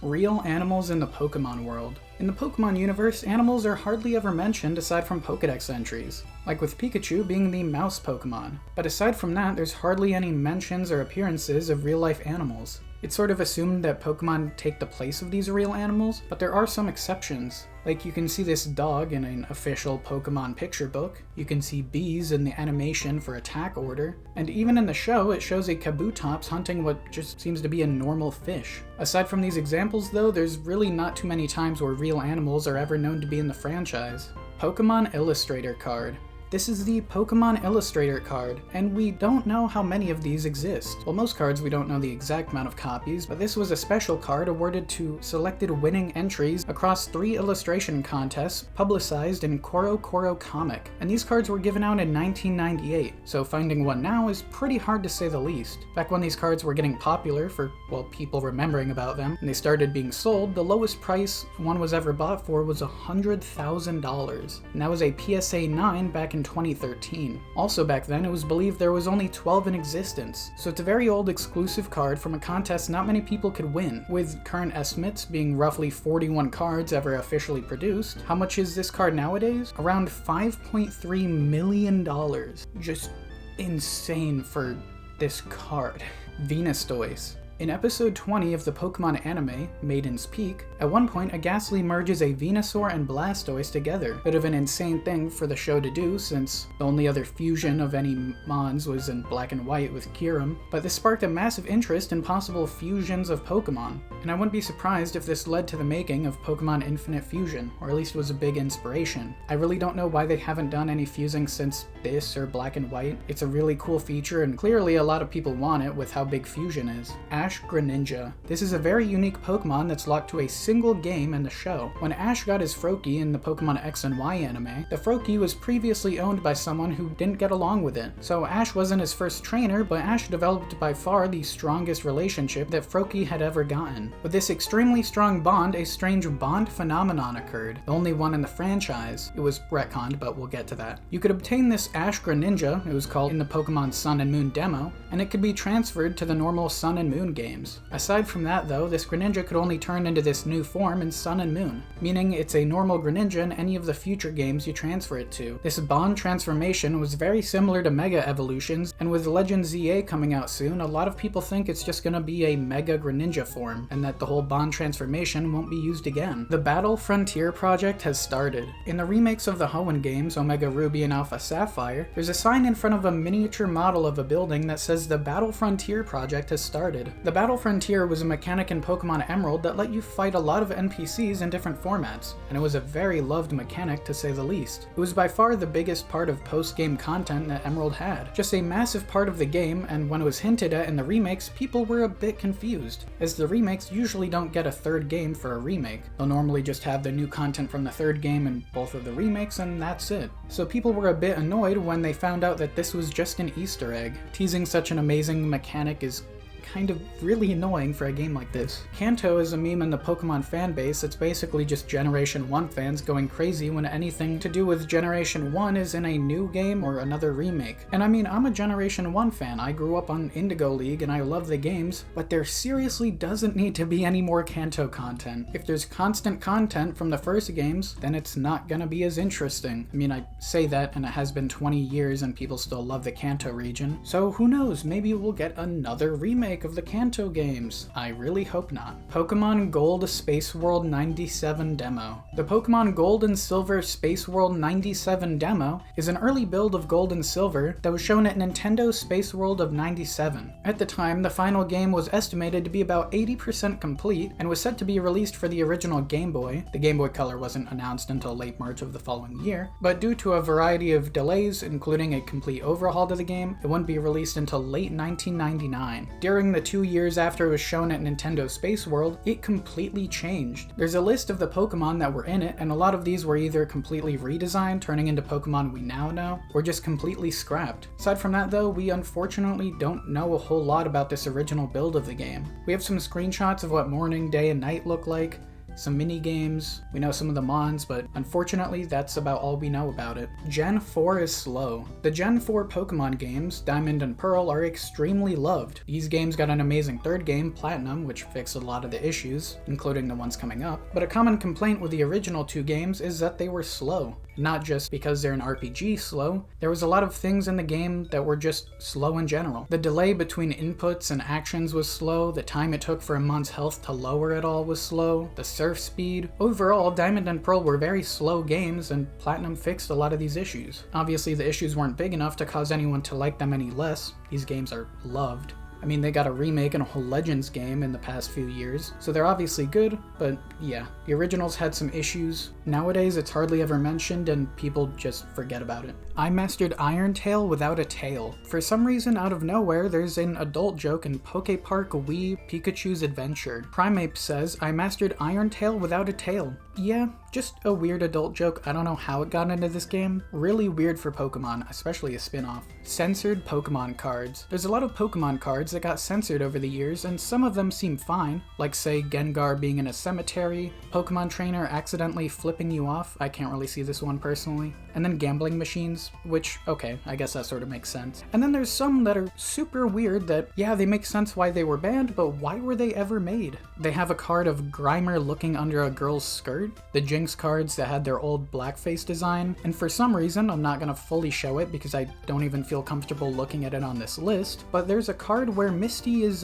Real animals in the Pokemon world. In the Pokemon universe, animals are hardly ever mentioned aside from Pokedex entries, like with Pikachu being the mouse Pokemon. But aside from that, there's hardly any mentions or appearances of real-life animals. It's sort of assumed that Pokemon take the place of these real animals, but there are some exceptions. Like, you can see this dog in an official Pokemon picture book, you can see bees in the animation for attack order, and even in the show it shows a Kabutops hunting what just seems to be a normal fish. Aside from these examples though, there's really not too many times where real animals are ever known to be in the franchise. Pokemon Illustrator card. This is the Pokemon Illustrator card, and we don't know how many of these exist. Well, most cards we don't know the exact amount of copies, but this was a special card awarded to selected winning entries across 3 illustration contests publicized in Koro Koro Comic, and these cards were given out in 1998, so finding one now is pretty hard to say the least. Back when these cards were getting popular for, well, people remembering about them, and they started being sold, the lowest price one was ever bought for was $100,000, and that was a PSA 9 back in 2013. Also back then, it was believed there was only 12 in existence, so it's a very old exclusive card from a contest not many people could win, with current estimates being roughly 41 cards ever officially produced. How much is this card nowadays? Around $5.3 million. Just insane for this card. Venustoise. In episode 20 of the Pokemon anime, Maiden's Peak, at one point a Ghastly merges a Venusaur and Blastoise together. Bit of an insane thing for the show to do, since the only other fusion of any Mons was in Black and White with Kyurem, but this sparked a massive interest in possible fusions of Pokemon, and I wouldn't be surprised if this led to the making of Pokemon Infinite Fusion, or at least was a big inspiration. I really don't know why they haven't done any fusing since this or Black and White. It's a really cool feature, and clearly a lot of people want it with how big Fusion is. Ash Greninja. This is a very unique Pokemon that's locked to a single game in the show. When Ash got his Froakie in the Pokemon X and Y anime, the Froakie was previously owned by someone who didn't get along with it. So Ash wasn't his first trainer, but Ash developed by far the strongest relationship that Froakie had ever gotten. With this extremely strong bond, a strange bond phenomenon occurred, the only one in the franchise. It was retconned, but we'll get to that. You could obtain this Ash Greninja, it was called in the Pokemon Sun and Moon demo, and it could be transferred to the normal Sun and Moon games. Aside from that though, this Greninja could only turn into this new form in Sun and Moon, meaning it's a normal Greninja in any of the future games you transfer it to. This bond transformation was very similar to Mega Evolutions, and with Legend ZA coming out soon, a lot of people think it's just gonna be a Mega Greninja form, and that the whole bond transformation won't be used again. The Battle Frontier project has started. In the remakes of the Hoenn games, Omega Ruby and Alpha Sapphire, there's a sign in front of a miniature model of a building that says the Battle Frontier project has started. The Battle Frontier was a mechanic in Pokemon Emerald that let you fight a lot of NPCs in different formats, and it was a very loved mechanic to say the least. It was by far the biggest part of post-game content that Emerald had. Just a massive part of the game, and when it was hinted at in the remakes, people were a bit confused, as the remakes usually don't get a third game for a remake. They'll normally just have the new content from the third game in both of the remakes, and that's it. So people were a bit annoyed when they found out that this was just an Easter egg. Teasing such an amazing mechanic is kind of really annoying for a game like this. Kanto is a meme in the Pokemon fanbase that's basically just Generation 1 fans going crazy when anything to do with Generation 1 is in a new game or another remake. And I mean, I'm a Generation 1 fan. I grew up on Indigo League and I love the games, but there seriously doesn't need to be any more Kanto content. If there's constant content from the first games, then it's not gonna be as interesting. I mean, I say that and it has been 20 years and people still love the Kanto region. So who knows, maybe we'll get another remake of the Kanto games. I really hope not. Pokemon Gold Space World 97 demo. The Pokemon Gold and Silver Space World 97 demo is an early build of Gold and Silver that was shown at Nintendo Space World of 97. At the time, the final game was estimated to be about 80% complete and was set to be released for the original Game Boy. The Game Boy Color wasn't announced until late March of the following year, but due to a variety of delays, including a complete overhaul to the game, it wouldn't be released until late 1999. During the 2 years after it was shown at Nintendo Space World, it completely changed. There's a list of the Pokemon that were in it, and a lot of these were either completely redesigned, turning into Pokemon we now know, or just completely scrapped. Aside from that though, we unfortunately don't know a whole lot about this original build of the game. We have some screenshots of what morning, day, and night look like, some mini games, we know some of the Mons, but unfortunately that's about all we know about it. Gen 4 is slow. The Gen 4 Pokemon games, Diamond and Pearl, are extremely loved. These games got an amazing third game, Platinum, which fixed a lot of the issues, including the ones coming up, but a common complaint with the original two games is that they were slow. Not just because they're an RPG slow, there was a lot of things in the game that were just slow in general. The delay between inputs and actions was slow, the time it took for a mon's health to lower it all was slow, the surf speed. Overall, Diamond and Pearl were very slow games, and Platinum fixed a lot of these issues. Obviously, the issues weren't big enough to cause anyone to like them any less. These games are loved. I mean, they got a remake and a whole Legends game in the past few years, so they're obviously good, but yeah, the originals had some issues. Nowadays, it's hardly ever mentioned and people just forget about it. I mastered Iron Tail without a tail. For some reason, out of nowhere, there's an adult joke in Poké Park Wii Pikachu's Adventure. Primeape says, I mastered Iron Tail without a tail. Yeah, just a weird adult joke. I don't know how it got into this game. Really weird for Pokemon, especially a spin-off. Censored Pokemon cards. There's a lot of Pokemon cards that got censored over the years, and some of them seem fine, like say Gengar being in a cemetery, Pokemon trainer accidentally flipping you off, I can't really see this one personally, and then gambling machines, which, okay, I guess that sort of makes sense. And then there's some that are super weird that, yeah, they make sense why they were banned, but why were they ever made? They have a card of Grimer looking under a girl's skirt, the Jinx cards that had their old blackface design, and for some reason, I'm not gonna fully show it because I don't even feel comfortable looking at it on this list, but there's a card where Misty is,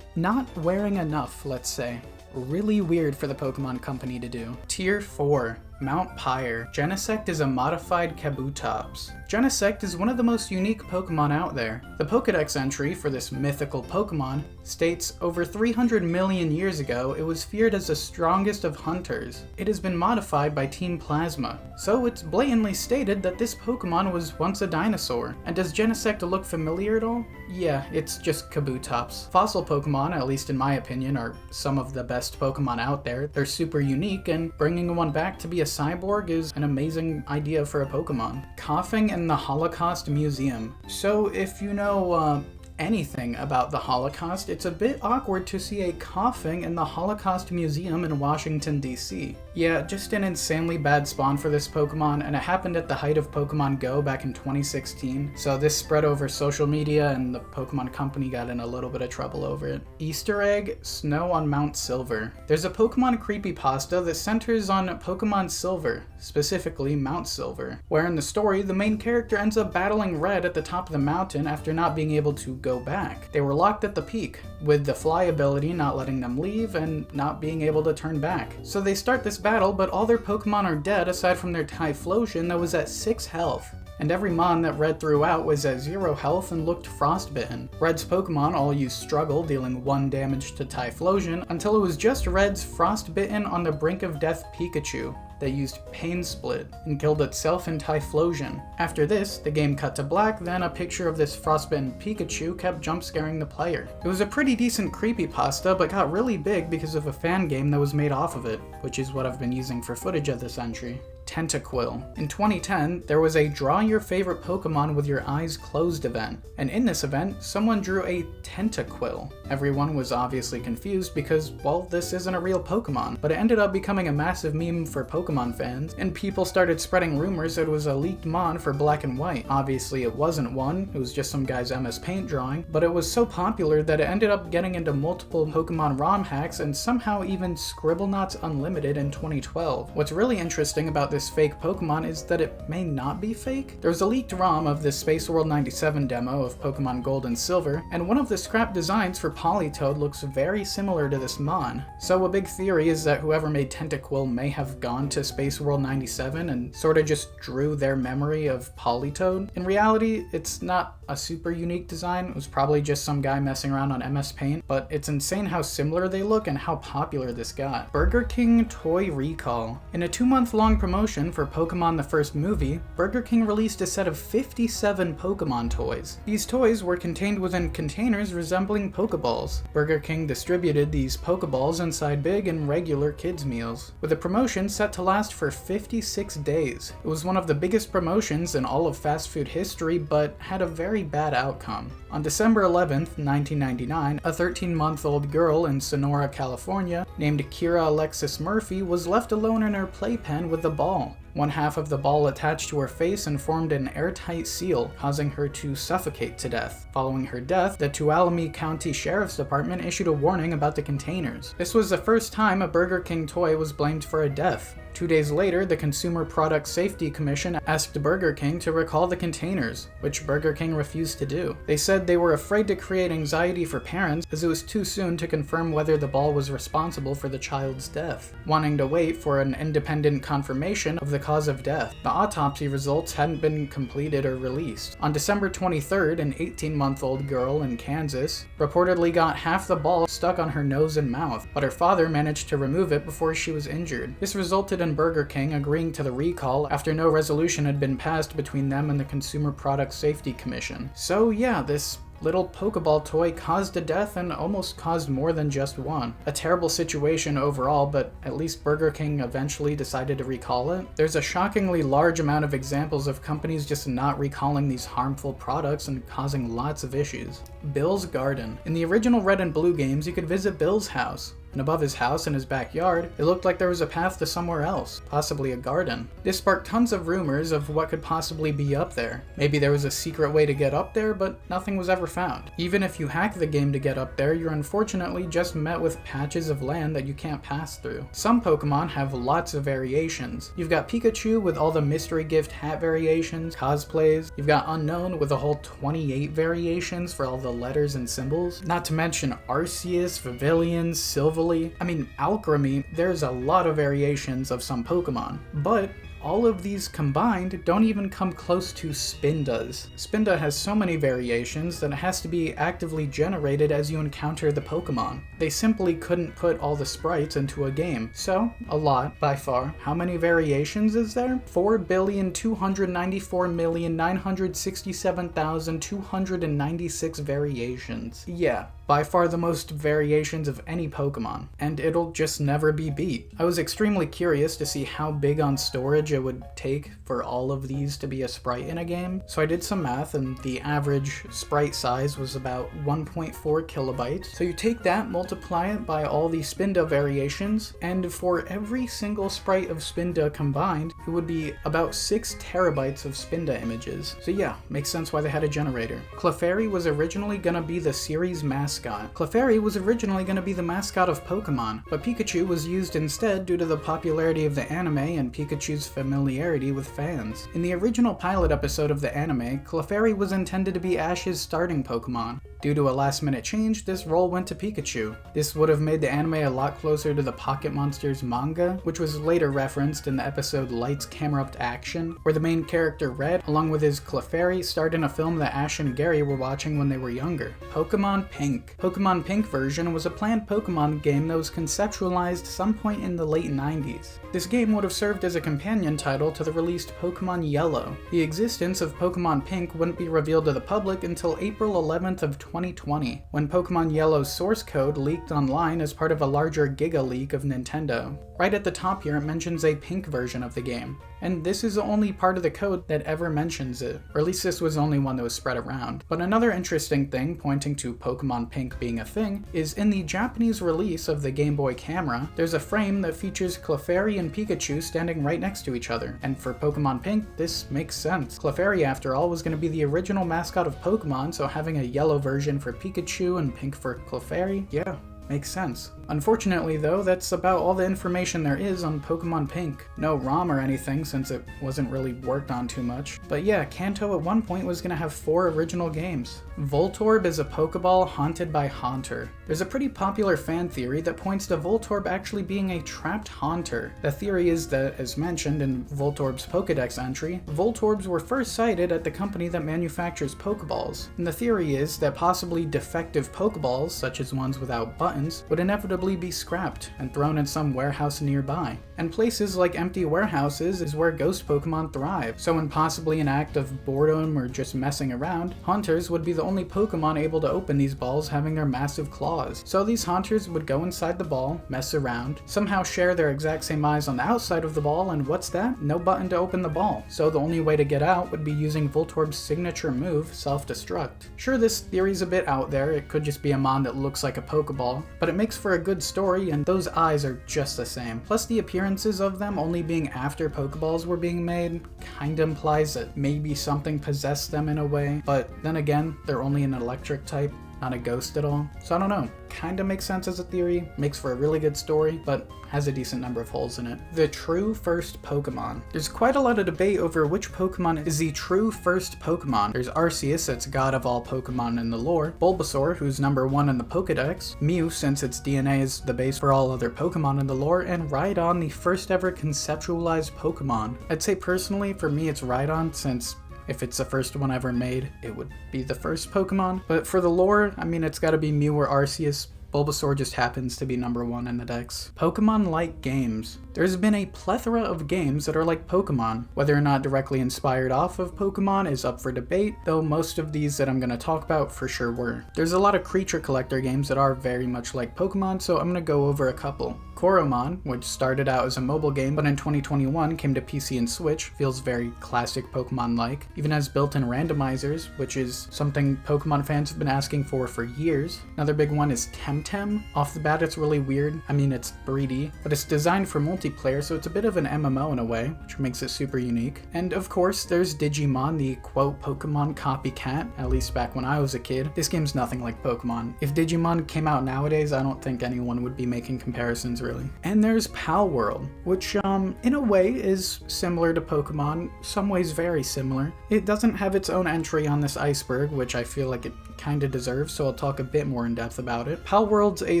not wearing enough, let's say. Really weird for the Pokemon Company to do. Tier 4. Mount Pyre. Genesect is a modified Kabutops. Genesect is one of the most unique Pokemon out there. The Pokedex entry for this mythical Pokemon states, over 300 million years ago, it was feared as the strongest of hunters. It has been modified by Team Plasma. So it's blatantly stated that this Pokemon was once a dinosaur. And does Genesect look familiar at all? Yeah, it's just Kabutops. Fossil Pokemon, at least in my opinion, are some of the best Pokemon out there. They're super unique, and bringing one back to be a cyborg is an amazing idea for a Pokemon. Coughing in the Holocaust Museum. So if you know, anything about the Holocaust, it's a bit awkward to see a coughing in the Holocaust Museum in Washington, D.C. Yeah, just an insanely bad spawn for this Pokemon, and it happened at the height of Pokemon Go back in 2016, so this spread over social media and the Pokemon Company got in a little bit of trouble over it. Easter egg, snow on Mount Silver. There's a Pokemon creepypasta that centers on Pokemon Silver, specifically Mount Silver, where in the story, the main character ends up battling Red at the top of the mountain after not being able to go back. They were locked at the peak, with the fly ability not letting them leave and not being able to turn back. So they start this battle, but all their Pokemon are dead aside from their Typhlosion that was at 6 health. And every Mon that Red threw out was at 0 health and looked frostbitten. Red's Pokemon all used Struggle, dealing 1 damage to Typhlosion, until it was just Red's frostbitten on the brink of death Pikachu that used Pain Split and killed itself in Typhlosion. After this, the game cut to black, then a picture of this frostbitten Pikachu kept jump scaring the player. It was a pretty decent creepypasta, but got really big because of a fan game that was made off of it, which is what I've been using for footage of this entry. Tentaquill. In 2010, there was a Draw Your Favorite Pokemon with Your Eyes Closed event, and in this event, someone drew a Tentaquill. Everyone was obviously confused because, well, this isn't a real Pokemon, but it ended up becoming a massive meme for Pokemon fans, and people started spreading rumors that it was a leaked Mon for Black and White. Obviously, it wasn't one, it was just some guy's MS Paint drawing, but it was so popular that it ended up getting into multiple Pokemon ROM hacks and somehow even Scribblenauts Unlimited in 2012. What's really interesting about this fake Pokemon is that it may not be fake. There was a leaked ROM of this Space World 97 demo of Pokemon Gold and Silver, and one of the scrap designs for Politoed looks very similar to this Mon. So a big theory is that whoever made Tentaquill may have gone to Space World 97 and sorta just drew their memory of Politoed. In reality, it's not a super unique design. It was probably just some guy messing around on MS Paint, but it's insane how similar they look and how popular this got. Burger King Toy Recall. In a 2-month-long promotion for Pokemon the First Movie, Burger King released a set of 57 Pokemon toys. These toys were contained within containers resembling Pokeballs. Burger King distributed these Pokeballs inside big and regular kids' meals, with a promotion set to last for 56 days. It was one of the biggest promotions in all of fast food history, but had a very bad outcome. On December 11th, 1999, a 13-month-old girl in Sonora, California, named Kira Alexis Murphy, was left alone in her playpen with a ball. One half of the ball attached to her face and formed an airtight seal, causing her to suffocate to death. Following her death, the Tuolumne County Sheriff's Department issued a warning about the containers. This was the first time a Burger King toy was blamed for a death. 2 days later, the Consumer Product Safety Commission asked Burger King to recall the containers, which Burger King refused to do. They said they were afraid to create anxiety for parents as it was too soon to confirm whether the ball was responsible for the child's death, wanting to wait for an independent confirmation of the cause of death. The autopsy results hadn't been completed or released. On December 23rd, an 18-month-old girl in Kansas reportedly got half the ball stuck on her nose and mouth, but her father managed to remove it before she was injured. This resulted in Burger King agreeing to the recall after no resolution had been passed between them and the Consumer Product Safety Commission. So yeah, this little Pokeball toy caused a death and almost caused more than just one. A terrible situation overall, but at least Burger King eventually decided to recall it. There's a shockingly large amount of examples of companies just not recalling these harmful products and causing lots of issues. Bill's Garden. In the original Red and Blue games, you could visit Bill's house. And above his house in his backyard, it looked like there was a path to somewhere else, possibly a garden. This sparked tons of rumors of what could possibly be up there. Maybe there was a secret way to get up there, but nothing was ever found. Even if you hack the game to get up there, you're unfortunately just met with patches of land that you can't pass through. Some Pokemon have lots of variations. You've got Pikachu with all the mystery gift hat variations, cosplays. You've got Unknown with a whole 28 variations for all the letters and symbols. Not to mention Arceus, Vivillon, Silvally. I mean, Alchemy, there's a lot of variations of some Pokemon, but all of these combined don't even come close to Spinda's. Spinda has so many variations that it has to be actively generated as you encounter the Pokemon. They simply couldn't put all the sprites into a game, so a lot by far. How many variations is there? 4,294,967,296 variations. Yeah, by far the most variations of any Pokemon, and it'll just never be beat. I was extremely curious to see how big on storage it would take for all of these to be a sprite in a game, so I did some math and the average sprite size was about 1.4 kilobytes. So you take that, multiply it by all the Spinda variations, and for every single sprite of Spinda combined, it would be about 6 terabytes of Spinda images. So yeah, makes sense why they had a generator. Clefairy was originally gonna be the series mascot. Clefairy was originally gonna be the mascot of Pokemon, but Pikachu was used instead due to the popularity of the anime and Pikachu's familiarity with fans. In the original pilot episode of the anime, Clefairy was intended to be Ash's starting Pokemon. Due to a last-minute change, this role went to Pikachu. This would have made the anime a lot closer to the Pocket Monsters manga, which was later referenced in the episode Lights Camera Up to Action, where the main character Red, along with his Clefairy, starred in a film that Ash and Gary were watching when they were younger. Pokémon Pink. Pokémon Pink version was a planned Pokémon game that was conceptualized some point in the late 90s. This game would have served as a companion title to the released Pokémon Yellow. The existence of Pokémon Pink wouldn't be revealed to the public until April 11th of 2020, when Pokémon Yellow's source code leaked online as part of a larger Giga leak of Nintendo. Right at the top here, it mentions a pink version of the game, and this is the only part of the code that ever mentions it, or at least this was the only one that was spread around. But another interesting thing pointing to Pokémon Pink being a thing is in the Japanese release of the Game Boy camera, there's a frame that features Clefairy and Pikachu standing right next to each other, and for Pokémon Pink, this makes sense. Clefairy, after all, was going to be the original mascot of Pokémon, so having a yellow version for Pikachu and pink for Clefairy, yeah, makes sense. Unfortunately though, that's about all the information there is on Pokémon Pink. No ROM or anything since it wasn't really worked on too much. But yeah, Kanto at one point was gonna have 4 original games. Voltorb is a Pokeball haunted by Haunter. There's a pretty popular fan theory that points to Voltorb actually being a trapped Haunter. The theory is that, as mentioned in Voltorb's Pokedex entry, Voltorbs were first sighted at the company that manufactures Pokeballs. And the theory is that possibly defective Pokeballs, such as ones without buttons, would inevitably be scrapped and thrown in some warehouse nearby. And places like empty warehouses is where ghost Pokemon thrive, so in possibly an act of boredom or just messing around, Haunters would be the only Pokemon able to open these balls having their massive claws. So these Haunters would go inside the ball, mess around, somehow share their exact same eyes on the outside of the ball, and what's that? No button to open the ball. So the only way to get out would be using Voltorb's signature move, Self-Destruct. Sure, this theory's a bit out there, it could just be a mon that looks like a Pokeball, but it makes for a good story, and those eyes are just the same. Plus the appearances of them only being after Pokeballs were being made kinda implies that maybe something possessed them in a way, but then again, they're only an electric type. not a ghost at all. So I don't know, kinda makes sense as a theory, makes for a really good story, but has a decent number of holes in it. The true first Pokemon. There's quite a lot of debate over which Pokemon is the true first Pokemon. There's Arceus, that's god of all Pokemon in the lore, Bulbasaur, who's number 1 in the Pokedex, Mew, since its DNA is the base for all other Pokemon in the lore, and Rhydon, the first ever conceptualized Pokemon. I'd say personally, for me it's Rhydon, since if it's the first one ever made, it would be the first Pokemon. But for the lore, I mean, it's gotta be Mew or Arceus. Bulbasaur just happens to be number 1 in the dex. Pokemon-like games. There's been a plethora of games that are like Pokemon. Whether or not directly inspired off of Pokemon is up for debate, though most of these that I'm going to talk about for sure were. There's a lot of creature collector games that are very much like Pokemon, so I'm going to go over a couple. Koromon, which started out as a mobile game, but in 2021 came to PC and Switch, feels very classic Pokemon-like. Even has built-in randomizers, which is something Pokemon fans have been asking for years. Another big one is Temtem. Off the bat, it's really weird. I mean, it's breedy, but it's designed for multiplayer, so it's a bit of an MMO in a way, which makes it super unique. And of course, there's Digimon, the quote Pokemon copycat, at least back when I was a kid. This game's nothing like Pokemon. If Digimon came out nowadays, I don't think anyone would be making comparisons really. And there's Palworld, which in a way is similar to Pokemon, some ways very similar. It doesn't have its own entry on this Iceberg, which I feel like it kinda deserves, so I'll talk a bit more in depth about it. Palworld's a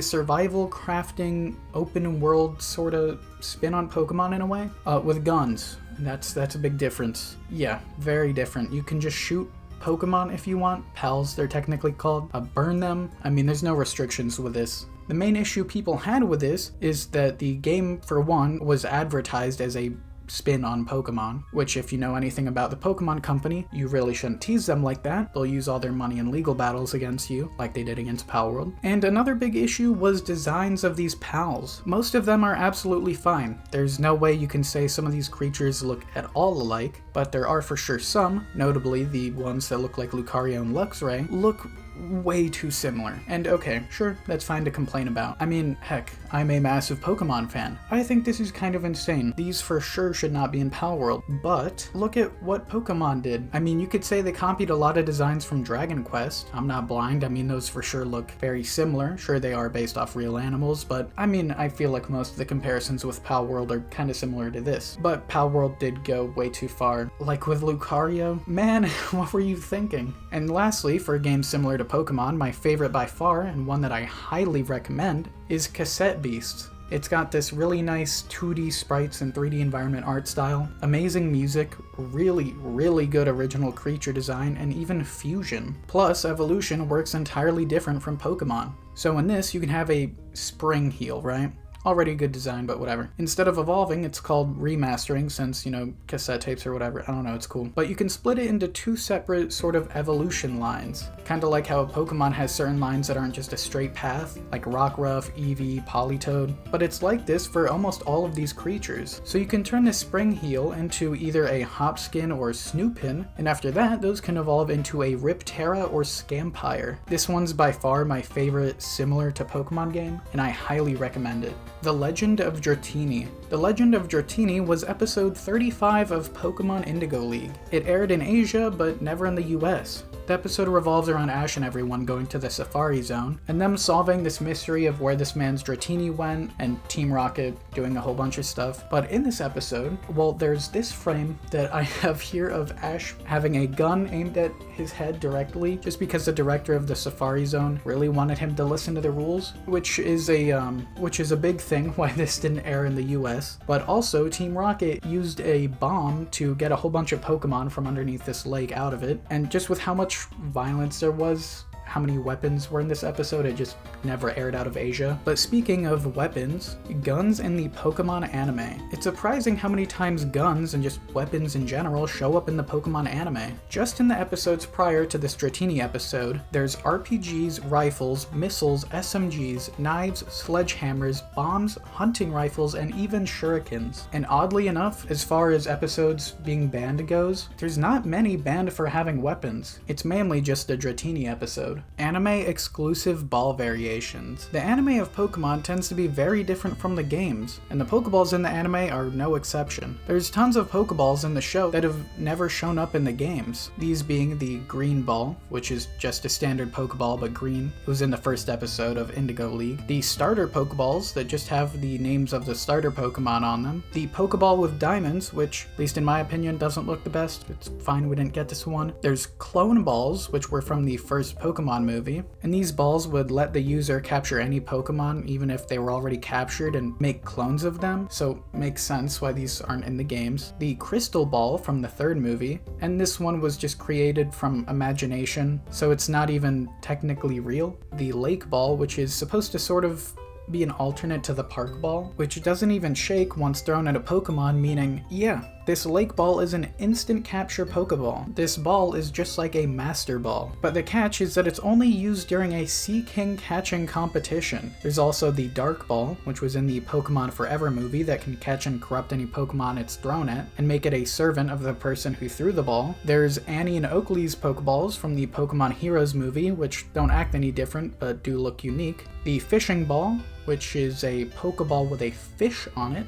survival crafting open world sorta spin on Pokemon in a way, with guns. That's a big difference. Yeah, very different. You can just shoot Pokemon if you want, pals they're technically called, burn them. I mean, there's no restrictions with this. The main issue people had with this is that the game, for one, was advertised as a spin on Pokemon, which if you know anything about the Pokemon company, you really shouldn't tease them like that. They'll use all their money in legal battles against you, like they did against Palworld. And another big issue was designs of these pals. Most of them are absolutely fine. There's no way you can say some of these creatures look at all alike, but there are for sure some, notably the ones that look like Lucario and Luxray, look way too similar. And okay, sure, that's fine to complain about. I mean, heck, I'm a massive Pokemon fan. I think this is kind of insane. These for sure should not be in Palworld, but look at what Pokemon did. I mean, you could say they copied a lot of designs from Dragon Quest. I'm not blind, I mean, those for sure look very similar. Sure, they are based off real animals, but I mean, I feel like most of the comparisons with Palworld are kind of similar to this. But Palworld did go way too far. Like with Lucario, man, what were you thinking? And lastly, for a game similar to Pokemon, my favorite by far, and one that I highly recommend, is Cassette Beasts. It's got this really nice 2D sprites and 3D environment art style, amazing music, really good original creature design, and even fusion. Plus, evolution works entirely different from Pokemon. So in this, you can have a spring heal, right? Already a good design, but whatever. Instead of evolving, it's called remastering, since, you know, cassette tapes or whatever. I don't know, it's cool. But you can split it into 2 separate sort of evolution lines. Kinda like how Pokemon has certain lines that aren't just a straight path, like Rockruff, Eevee, Politoed. But it's like this for almost all of these creatures. So you can turn this Spring Heal into either a Hopskin or Snoopin, and after that, those can evolve into a Riptera or Scampire. This one's by far my favorite similar to Pokemon game, and I highly recommend it. The Legend of Dratini. The Legend of Dratini was episode 35 of Pokemon Indigo League. It aired in Asia, but never in the US. The episode revolves around Ash and everyone going to the Safari Zone, and them solving this mystery of where this man's Dratini went, and Team Rocket doing a whole bunch of stuff. But in this episode, well, there's this frame that I have here of Ash having a gun aimed at his head directly, just because the director of the Safari Zone really wanted him to listen to the rules, which is a big thing why this didn't air in the US. But also, Team Rocket used a bomb to get a whole bunch of Pokemon from underneath this lake out of it, and just with how much violence there was, how many weapons were in this episode, it just never aired out of Asia. But speaking of weapons, guns in the Pokemon anime. It's surprising how many times guns and just weapons in general show up in the Pokemon anime. Just in the episodes prior to this Dratini episode, there's RPGs, rifles, missiles, SMGs, knives, sledgehammers, bombs, hunting rifles, and even shurikens. And oddly enough, as far as episodes being banned goes, there's not many banned for having weapons. It's mainly just the Dratini episode. episode. Anime exclusive ball variations. The anime of Pokemon tends to be very different from the games, and the Pokeballs in the anime are no exception. There's tons of Pokeballs in the show that have never shown up in the games, these being the Green Ball, which is just a standard Pokeball but green. It was in the first episode of Indigo League. The starter Pokeballs that just have the names of the starter Pokemon on them. The Pokeball with diamonds, which, at least in my opinion, doesn't look the best. It's fine we didn't get this one. There's Clone Balls, which were from the first Pokemon movie, and these balls would let the user capture any Pokemon even if they were already captured and make clones of them, so makes sense why these aren't in the games. The Crystal Ball from the third movie, and this one was just created from imagination, so it's not even technically real. The Lake Ball, which is supposed to sort of be an alternate to the Park Ball, which doesn't even shake once thrown at a Pokemon, meaning, yeah, this Lake Ball is an instant capture Pokeball. This ball is just like a Master Ball, but the catch is that it's only used during a Sea King catching competition. There's also the Dark Ball, which was in the Pokemon Forever movie that can catch and corrupt any Pokemon it's thrown at, and make it a servant of the person who threw the ball. There's Annie and Oakley's Pokeballs from the Pokemon Heroes movie, which don't act any different, but do look unique. The Fishing Ball, which is a Pokeball with a fish on it.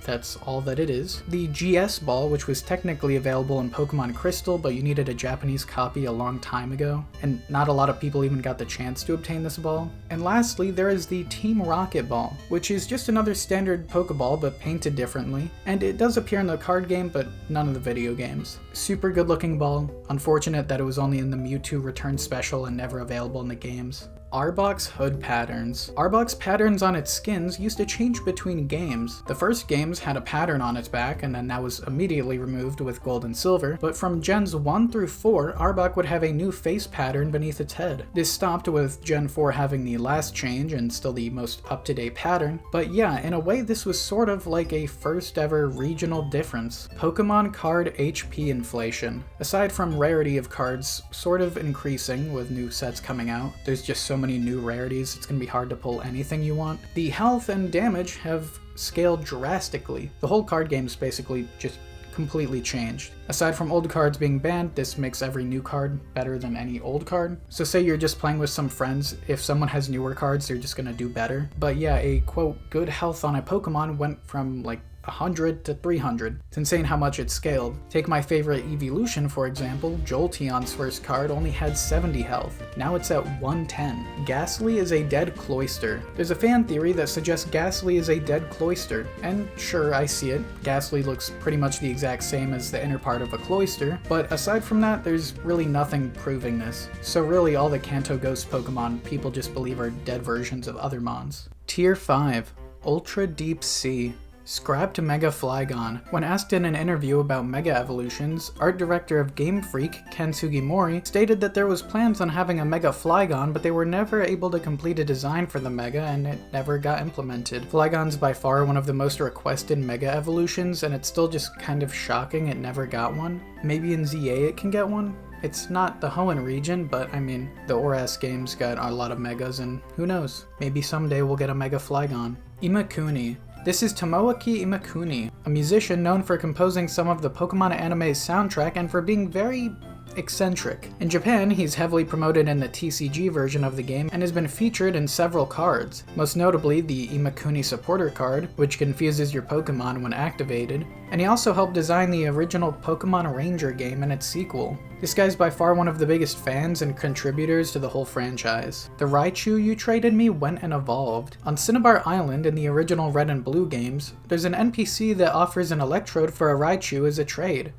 That's all that it is. The GS Ball, which was technically available in Pokemon Crystal, but you needed a Japanese copy a long time ago, and not a lot of people even got the chance to obtain this ball. And lastly, there is the Team Rocket Ball, which is just another standard Pokeball but painted differently, and it does appear in the card game, but none of the video games. Super good looking ball, unfortunate that it was only in the Mewtwo Return Special and never available in the games. Arbok's hood patterns. Arbok's patterns on its skins used to change between games. The first games had a pattern on its back, and then that was immediately removed with Gold and Silver, but from Gens 1 through 4, Arbok would have a new face pattern beneath its head. This stopped with Gen 4 having the last change and still the most up-to-date pattern, but yeah, in a way this was sort of like a first ever regional difference. Pokemon card HP inflation. Aside from rarity of cards sort of increasing with new sets coming out, there's just so many new rarities, it's gonna be hard to pull anything you want. The health and damage have scaled drastically. The whole card game's basically just completely changed. Aside from old cards being banned, this makes every new card better than any old card. So say you're just playing with some friends, if someone has newer cards, they're just gonna do better. But yeah, a quote, good health on a Pokemon went from like 100 to 300. It's insane how much it scaled. Take my favorite evolution for example, Jolteon's first card only had 70 health. Now it's at 110. Ghastly is a dead Cloyster. There's a fan theory that suggests Ghastly is a dead Cloyster, and sure, I see it. Ghastly looks pretty much the exact same as the inner part of a Cloyster, but aside from that, there's really nothing proving this. So really all the Kanto Ghost Pokemon people just believe are dead versions of other mons. Tier 5. Ultra Deep Sea. Scrapped Mega Flygon. When asked in an interview about Mega Evolutions, art director of Game Freak, Ken Sugimori, stated that there was plans on having a Mega Flygon, but they were never able to complete a design for the Mega and it never got implemented. Flygon's by far one of the most requested Mega Evolutions, and it's still just kind of shocking it never got one. Maybe in ZA it can get one? It's not the Hoenn region, but I mean, the ORAS games got a lot of Megas, and who knows, maybe someday we'll get a Mega Flygon. Imakuni. This is Tomoaki Imakuni, a musician known for composing some of the Pokemon anime's soundtrack and for being very eccentric. In Japan, he's heavily promoted in the TCG version of the game and has been featured in several cards, most notably the Imakuni Supporter card, which confuses your Pokemon when activated, and he also helped design the original Pokemon Ranger game and its sequel. This guy's by far one of the biggest fans and contributors to the whole franchise. The Raichu you traded me went and evolved. On Cinnabar Island in the original Red and Blue games, there's an NPC that offers an Electrode for a Raichu as a trade.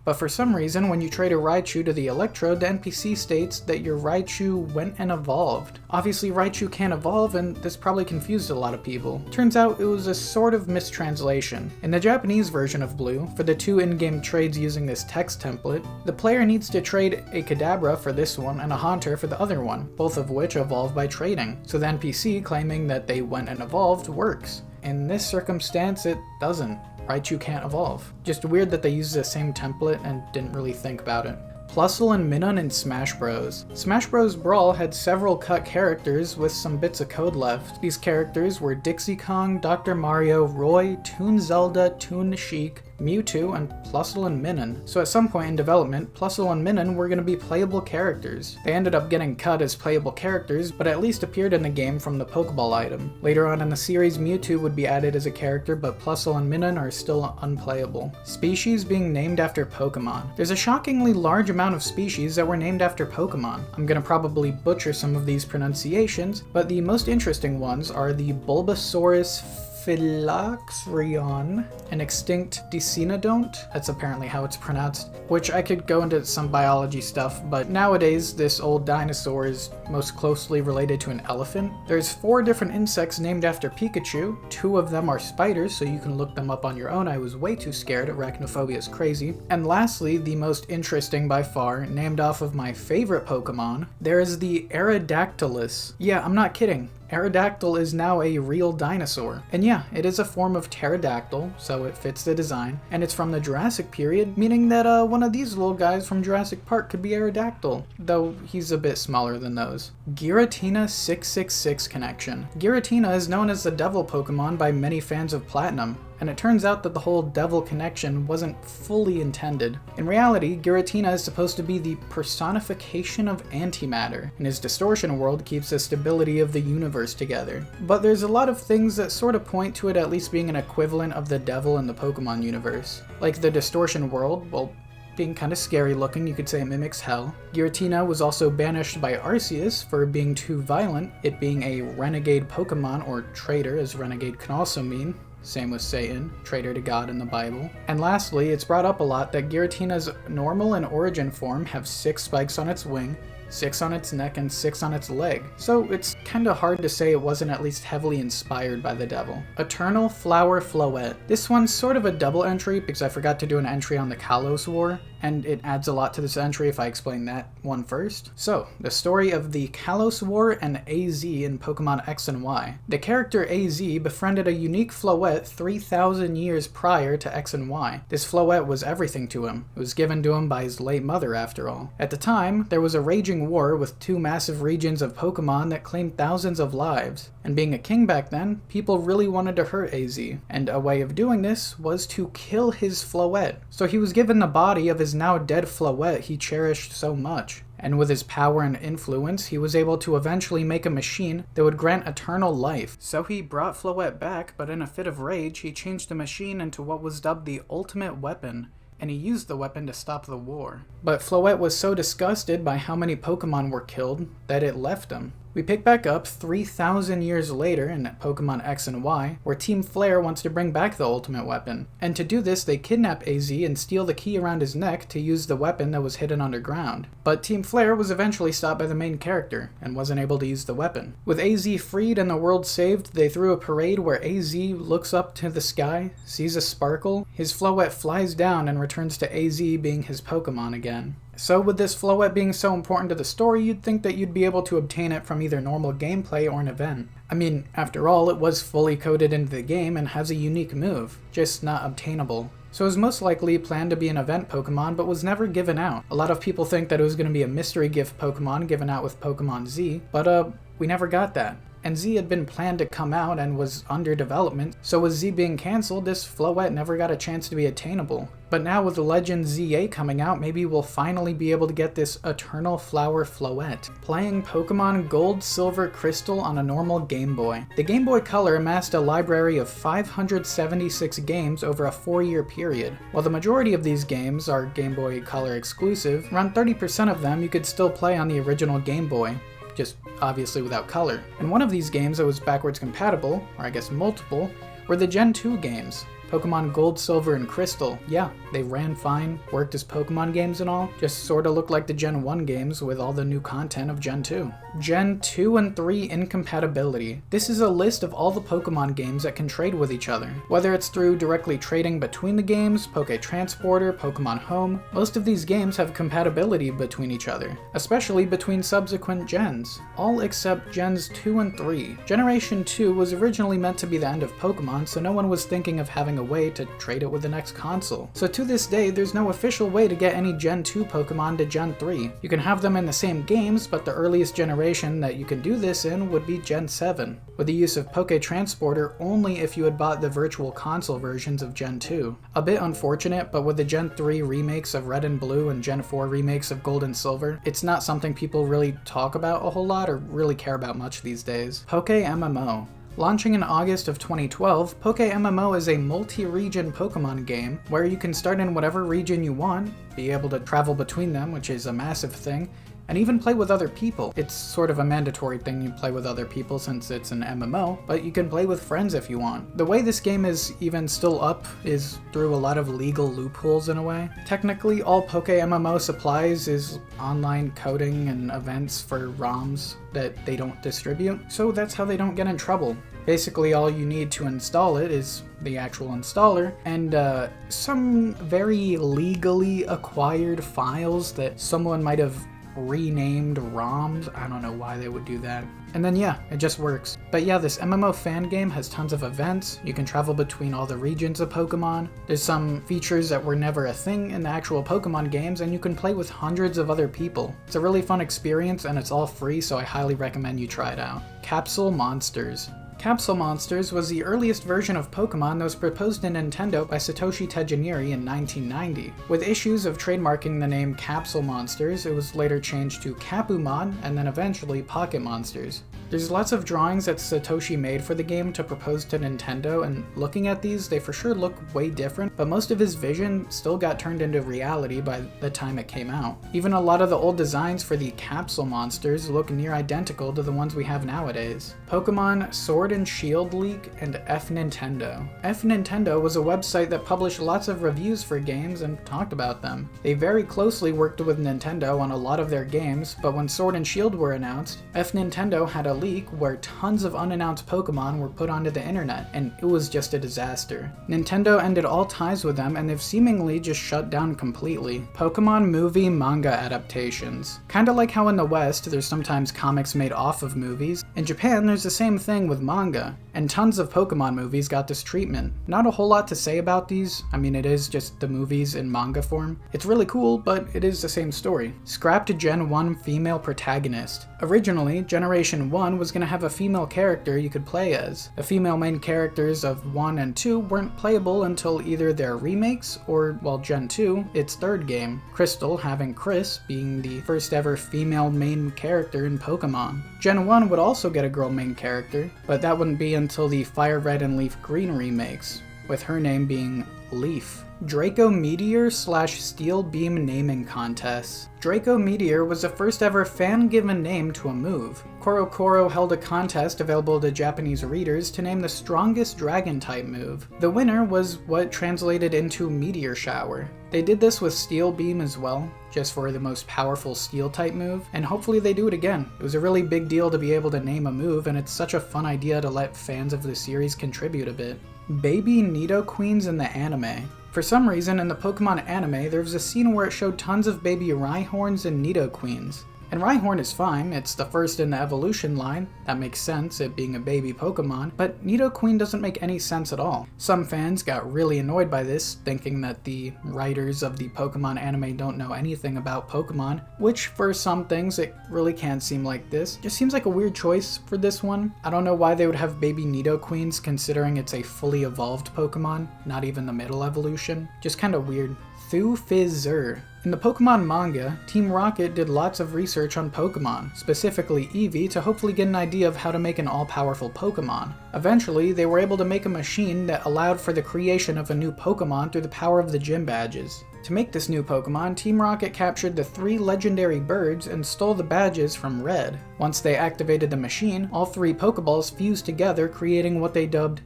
But for some reason, when you trade a Raichu to the Electrode, the NPC states that your Raichu went and evolved. Obviously, Raichu can't evolve, and this probably confused a lot of people. Turns out it was a sort of mistranslation. In the Japanese version of Blue, for the two in-game trades using this text template, the player needs to trade a Kadabra for this one and a Haunter for the other one, both of which evolve by trading. So the NPC claiming that they went and evolved works. In this circumstance, it doesn't. Raichu can't evolve. Just weird that they used the same template and didn't really think about it. Plusle and Minun in Smash Bros. Smash Bros. Brawl had several cut characters with some bits of code left. These characters were Dixie Kong, Dr. Mario, Roy, Toon Zelda, Toon Sheik, Mewtwo, and Plusle and Minun. So at some point in development, Plusle and Minun were going to be playable characters. They ended up getting cut as playable characters, but at least appeared in the game from the Pokeball item. Later on in the series, Mewtwo would be added as a character, but Plusle and Minun are still unplayable. Species being named after Pokemon. There's a shockingly large amount of species that were named after Pokemon. I'm gonna probably butcher some of these pronunciations, but the most interesting ones are the Bulbasaurus Philoxrion, an extinct Decenodont, that's apparently how it's pronounced, which I could go into some biology stuff, but nowadays this old dinosaur is most closely related to an elephant. There's 4 different insects named after Pikachu, 2 of them are spiders, so you can look them up on your own. I was way too scared, arachnophobia is crazy. And lastly, the most interesting by far, named off of my favorite Pokemon, there is the Aerodactylus. Yeah, I'm not kidding. Aerodactyl is now a real dinosaur. And yeah, it is a form of pterodactyl, so it fits the design, and it's from the Jurassic period, meaning that one of these little guys from Jurassic Park could be Aerodactyl, though he's a bit smaller than those. Giratina 666 connection. Giratina is known as the devil Pokemon by many fans of Platinum, and it turns out that the whole devil connection wasn't fully intended. In reality, Giratina is supposed to be the personification of antimatter, and his distortion world keeps the stability of the universe together. But there's a lot of things that sort of point to it at least being an equivalent of the devil in the Pokemon universe. Like the distortion world, well, being kind of scary looking, you could say it mimics hell. Giratina was also banished by Arceus for being too violent, it being a renegade Pokemon, or traitor as renegade can also mean. Same with Satan, traitor to God in the Bible. And lastly, it's brought up a lot that Giratina's normal and origin form have 6 spikes on its wing, 6 on its neck, and 6 on its leg. So it's kinda hard to say it wasn't at least heavily inspired by the devil. Eternal Flower Floette. This one's sort of a double entry because I forgot to do an entry on the Kalos War, and it adds a lot to this entry if I explain that one first. So, the story of the Kalos War and AZ in Pokemon X and Y. The character AZ befriended a unique Floette 3,000 years prior to X and Y. This Floette was everything to him. It was given to him by his late mother, after all. At the time, there was a raging war with 2 massive regions of Pokemon that claimed thousands of lives. And being a king back then, people really wanted to hurt AZ, and a way of doing this was to kill his Floette. So he was given the body of his now dead Floette he cherished so much. And with his power and influence, he was able to eventually make a machine that would grant eternal life. So he brought Floette back, but in a fit of rage, he changed the machine into what was dubbed the ultimate weapon, and he used the weapon to stop the war. But Floette was so disgusted by how many Pokemon were killed that it left him. We pick back up 3,000 years later in Pokemon X and Y, where Team Flare wants to bring back the ultimate weapon. And to do this, they kidnap AZ and steal the key around his neck to use the weapon that was hidden underground. But Team Flare was eventually stopped by the main character, and wasn't able to use the weapon. With AZ freed and the world saved, they threw a parade where AZ looks up to the sky, sees a sparkle, his Floette flies down and returns to AZ being his Pokemon again. So with this Floette being so important to the story, you'd think that you'd be able to obtain it from either normal gameplay or an event. I mean, after all, it was fully coded into the game and has a unique move, just not obtainable. So it was most likely planned to be an event Pokemon, but was never given out. A lot of people think that it was going to be a mystery gift Pokemon given out with Pokemon Z, but we never got that. And Z had been planned to come out and was under development, so with Z being cancelled, this Floette never got a chance to be attainable. But now with the Legend ZA coming out, maybe we'll finally be able to get this Eternal Flower Floette. Playing Pokemon Gold, Silver, Crystal on a normal Game Boy. The Game Boy Color amassed a library of 576 games over a 4-year period. While the majority of these games are Game Boy Color exclusive, around 30% of them you could still play on the original Game Boy, just obviously without color. And one of these games that was backwards compatible, or I guess multiple, were the Gen 2 games. Pokemon Gold, Silver, and Crystal. Yeah, they ran fine, worked as Pokemon games and all, just sorta looked like the Gen 1 games with all the new content of Gen 2. Gen 2 and 3 incompatibility. This is a list of all the Pokemon games that can trade with each other. Whether it's through directly trading between the games, Poké Transporter, Pokemon Home, most of these games have compatibility between each other, especially between subsequent gens, all except Gens 2 and 3. Generation 2 was originally meant to be the end of Pokemon, so no one was thinking of having a away to trade it with the next console. So to this day, there's no official way to get any Gen 2 Pokemon to Gen 3. You can have them in the same games, but the earliest generation that you can do this in would be Gen 7, with the use of Poké Transporter only if you had bought the Virtual Console versions of Gen 2. A bit unfortunate, but with the Gen 3 remakes of Red and Blue and Gen 4 remakes of Gold and Silver, it's not something people really talk about a whole lot or really care about much these days. Poké MMO. Launching in August of 2012, Poké MMO is a multi-region Pokemon game where you can start in whatever region you want, be able to travel between them, which is a massive thing, and even play with other people. It's sort of a mandatory thing you play with other people since it's an MMO, but you can play with friends if you want. The way this game is even still up is through a lot of legal loopholes in a way. Technically, all Poké MMO supplies is online coding and events for ROMs that they don't distribute, so that's how they don't get in trouble. Basically, all you need to install it is the actual installer and some very legally acquired files that someone might have renamed ROMs. I don't know why they would do that. And then yeah, it just works. But yeah, this MMO fan game has tons of events. You can travel between all the regions of Pokemon. There's some features that were never a thing in the actual Pokemon games, and you can play with hundreds of other people. It's a really fun experience and it's all free, so I highly recommend you try it out. Capsule Monsters. Capsule Monsters was the earliest version of Pokemon that was proposed to Nintendo by Satoshi Tajiri in 1990. With issues of trademarking the name Capsule Monsters, it was later changed to Capumon and then eventually Pocket Monsters. There's lots of drawings that Satoshi made for the game to propose to Nintendo, and looking at these, they for sure look way different, but most of his vision still got turned into reality by the time it came out. Even a lot of the old designs for the Capsule Monsters look near identical to the ones we have nowadays. Pokemon Sword and Shield League and F Nintendo. F Nintendo was a website that published lots of reviews for games and talked about them. They very closely worked with Nintendo on a lot of their games, but when Sword and Shield were announced, F Nintendo had a leak where tons of unannounced Pokemon were put onto the internet, and it was just a disaster. Nintendo ended all ties with them, and they've seemingly just shut down completely. Pokemon movie manga adaptations. Kinda like how in the West there's sometimes comics made off of movies, in Japan there's the same thing with manga, and tons of Pokemon movies got this treatment. Not a whole lot to say about these, I mean it is just the movies in manga form. It's really cool, but it is the same story. Scrapped Gen 1 female protagonist. Originally, Generation 1 was going to have a female character you could play as. The female main characters of 1 and 2 weren't playable until either their remakes or, well, Gen 2, its third game. Crystal having Chris being the first ever female main character in Pokemon. Gen 1 would also get a girl main character, but that wouldn't be until the Fire Red and Leaf Green remakes, with her name being Leaf. Draco Meteor / Steel Beam naming contests. Draco Meteor was the first ever fan-given name to a move. CoroCoro held a contest available to Japanese readers to name the strongest dragon-type move. The winner was what translated into Meteor Shower. They did this with Steel Beam as well, just for the most powerful Steel-type move, and hopefully they do it again. It was a really big deal to be able to name a move, and it's such a fun idea to let fans of the series contribute a bit. Baby Nidoqueens in the anime. For some reason, in the Pokemon anime, there was a scene where it showed tons of baby Rhyhorns and Nidoqueens. And Rhyhorn is fine, it's the first in the evolution line, that makes sense, it being a baby Pokemon, but Nidoqueen doesn't make any sense at all. Some fans got really annoyed by this, thinking that the writers of the Pokemon anime don't know anything about Pokemon, which for some things it really can seem like this. Just seems like a weird choice for this one. I don't know why they would have baby Nidoqueens considering it's a fully evolved Pokemon, not even the middle evolution. Just kinda weird. Thufizzer. In the Pokemon manga, Team Rocket did lots of research on Pokemon, specifically Eevee, to hopefully get an idea of how to make an all-powerful Pokemon. Eventually, they were able to make a machine that allowed for the creation of a new Pokemon through the power of the gym badges. To make this new Pokemon, Team Rocket captured the 3 legendary birds and stole the badges from Red. Once they activated the machine, all 3 Pokeballs fused together, creating what they dubbed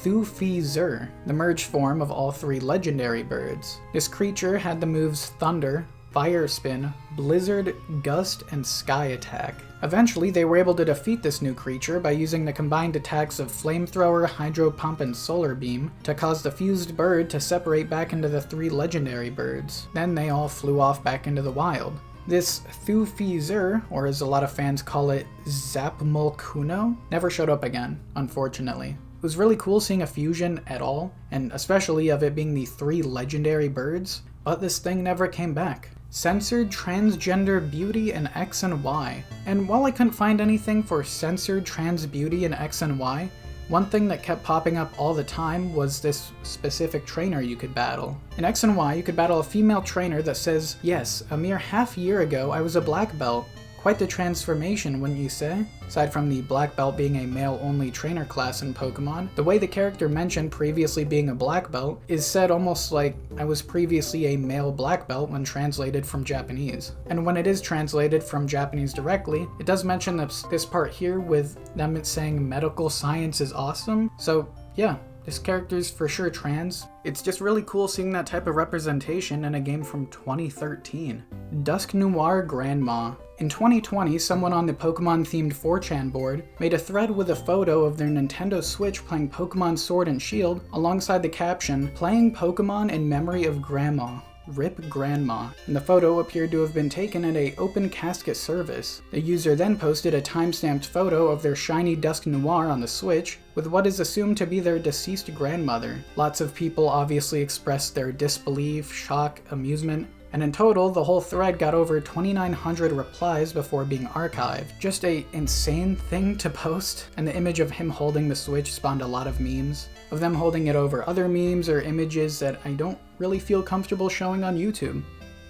Thufizzer, the merged form of all 3 legendary birds. This creature had the moves Thunder, Fire Spin, Blizzard, Gust, and Sky Attack. Eventually, they were able to defeat this new creature by using the combined attacks of Flamethrower, Hydro Pump, and Solar Beam to cause the fused bird to separate back into the 3 legendary birds. Then they all flew off back into the wild. This Thufizzer, or as a lot of fans call it, Zapmolkuno, never showed up again, unfortunately. It was really cool seeing a fusion at all, and especially of it being the 3 legendary birds, but this thing never came back. Censored transgender beauty in X and Y. And while I couldn't find anything for censored trans beauty in X and Y, one thing that kept popping up all the time was this specific trainer you could battle. In X and Y, you could battle a female trainer that says, "Yes, a mere half year ago I was a black belt." Quite the transformation, wouldn't you say? Aside from the black belt being a male-only trainer class in Pokemon, the way the character mentioned previously being a black belt is said almost like I was previously a male black belt when translated from Japanese. And when it is translated from Japanese directly, it does mention this part here with them saying medical science is awesome, so yeah. This character's for sure trans. It's just really cool seeing that type of representation in a game from 2013. Dusk Noir Grandma. In 2020, someone on the Pokemon-themed 4chan board made a thread with a photo of their Nintendo Switch playing Pokemon Sword and Shield alongside the caption, "Playing Pokemon in memory of Grandma. RIP Grandma," and the photo appeared to have been taken at a open casket service. The user then posted a timestamped photo of their shiny Dusk Noir on the Switch with what is assumed to be their deceased grandmother. Lots of people obviously expressed their disbelief, shock, amusement, and in total, the whole thread got over 2,900 replies before being archived. Just a insane thing to post, and the image of him holding the Switch spawned a lot of memes, of them holding it over other memes or images that I don't really feel comfortable showing on YouTube.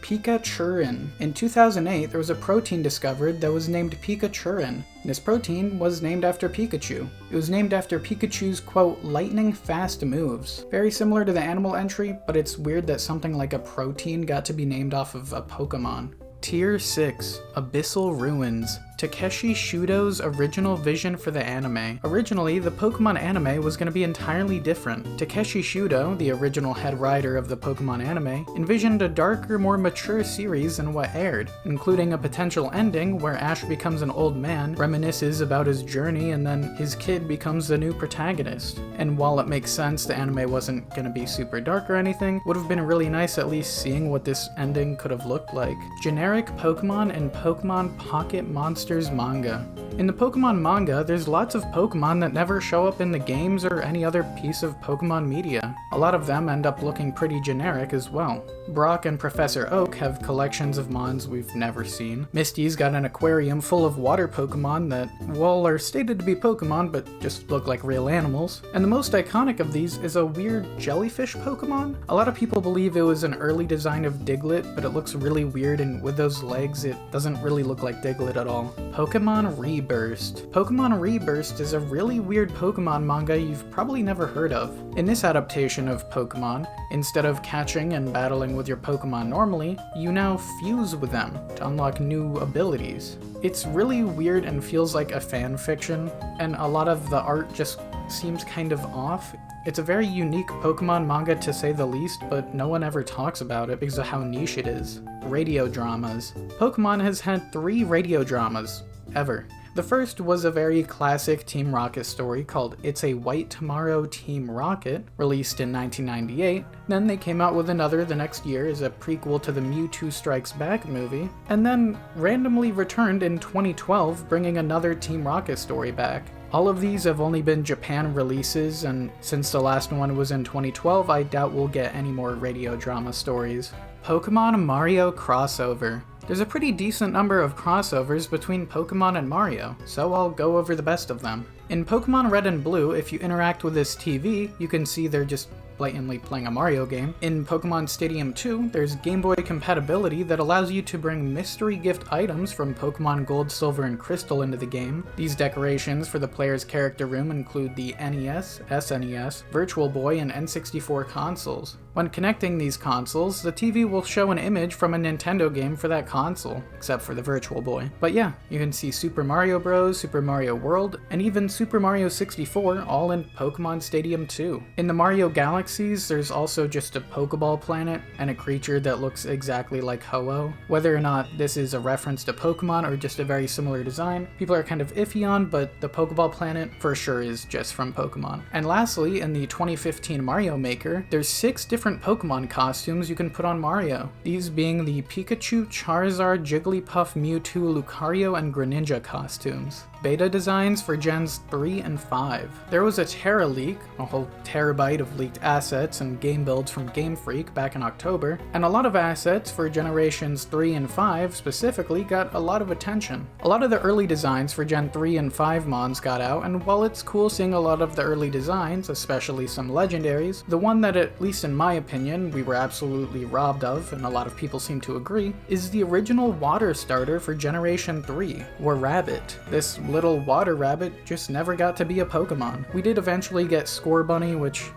Pikachurin. In 2008, there was a protein discovered that was named Pikachurin. This protein was named after Pikachu. It was named after Pikachu's, quote, lightning fast moves. Very similar to the animal entry, but it's weird that something like a protein got to be named off of a Pokemon. Tier 6, Abyssal Ruins. Takeshi Shudo's original vision for the anime. Originally, the Pokemon anime was going to be entirely different. Takeshi Shudo, the original head writer of the Pokemon anime, envisioned a darker, more mature series than what aired, including a potential ending where Ash becomes an old man, reminisces about his journey, and then his kid becomes the new protagonist. And while it makes sense the anime wasn't going to be super dark or anything, would have been really nice at least seeing what this ending could have looked like. Generic Pokemon and Pokemon Pocket Monsters manga. In the Pokemon manga, there's lots of Pokemon that never show up in the games or any other piece of Pokemon media. A lot of them end up looking pretty generic as well. Brock and Professor Oak have collections of mons we've never seen. Misty's got an aquarium full of water Pokemon that, well, are stated to be Pokemon but just look like real animals. And the most iconic of these is a weird jellyfish Pokemon. A lot of people believe it was an early design of Diglett, but it looks really weird, and with those legs it doesn't really look like Diglett at all. Pokemon Reburst. Pokemon Reburst is a really weird Pokemon manga you've probably never heard of. In this adaptation of Pokemon, instead of catching and battling with your Pokemon normally, you now fuse with them to unlock new abilities. It's really weird and feels like a fan fiction, and a lot of the art just seems kind of off. It's a very unique Pokemon manga to say the least, but no one ever talks about it because of how niche it is. Radio dramas. Pokemon has had 3 radio dramas, ever. The first was a very classic Team Rocket story called It's a White Tomorrow Team Rocket, released in 1998. Then they came out with another the next year as a prequel to the Mewtwo Strikes Back movie, and then randomly returned in 2012, bringing another Team Rocket story back. All of these have only been Japan releases, and since the last one was in 2012, I doubt we'll get any more radio drama stories. Pokemon Mario crossover. There's a pretty decent number of crossovers between Pokemon and Mario, so I'll go over the best of them. In Pokemon Red and Blue, if you interact with this TV, you can see they're just blatantly playing a Mario game. In Pokemon Stadium 2, there's Game Boy compatibility that allows you to bring mystery gift items from Pokemon Gold, Silver, and Crystal into the game. These decorations for the player's character room include the NES, SNES, Virtual Boy, and N64 consoles. When connecting these consoles, the TV will show an image from a Nintendo game for that console, except for the Virtual Boy. But yeah, you can see Super Mario Bros., Super Mario World, and even Super Mario 64 all in Pokemon Stadium 2. In the Mario Galaxies, there's also just a Pokeball planet and a creature that looks exactly like Ho-Oh. Whether or not this is a reference to Pokemon or just a very similar design, people are kind of iffy on, but the Pokeball planet for sure is just from Pokemon. And lastly, in the 2015 Mario Maker, there's 6 different Pokemon costumes you can put on Mario. These being the Pikachu, Charizard, Jigglypuff, Mewtwo, Lucario, and Greninja costumes. beta designs for Gens 3 and 5. There was a Tera leak, a whole terabyte of leaked assets and game builds from Game Freak back in October, and a lot of assets for Generations 3 and 5 specifically got a lot of attention. A lot of the early designs for Gen 3 and 5 mods got out, and while it's cool seeing a lot of the early designs, especially some legendaries, the one that, at least in my opinion, we were absolutely robbed of, and a lot of people seem to agree, is the original water starter for Generation 3, Rabbit. This little water rabbit just never got to be a Pokemon. We did eventually get Scorbunny, which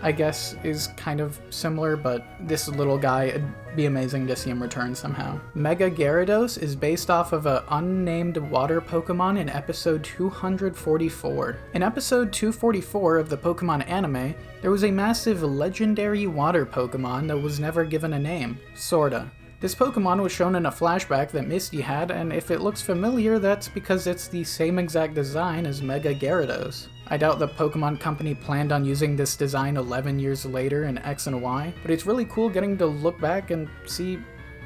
I guess is kind of similar, but this little guy, it'd be amazing to see him return somehow. Mega Gyarados is based off of an unnamed water Pokemon in episode 244. In episode 244 of the Pokemon anime, there was a massive legendary water Pokemon that was never given a name, Sorta. This Pokemon was shown in a flashback that Misty had, and if it looks familiar, that's because it's the same exact design as Mega Gyarados. I doubt the Pokemon Company planned on using this design 11 years later in X and Y, but it's really cool getting to look back and see,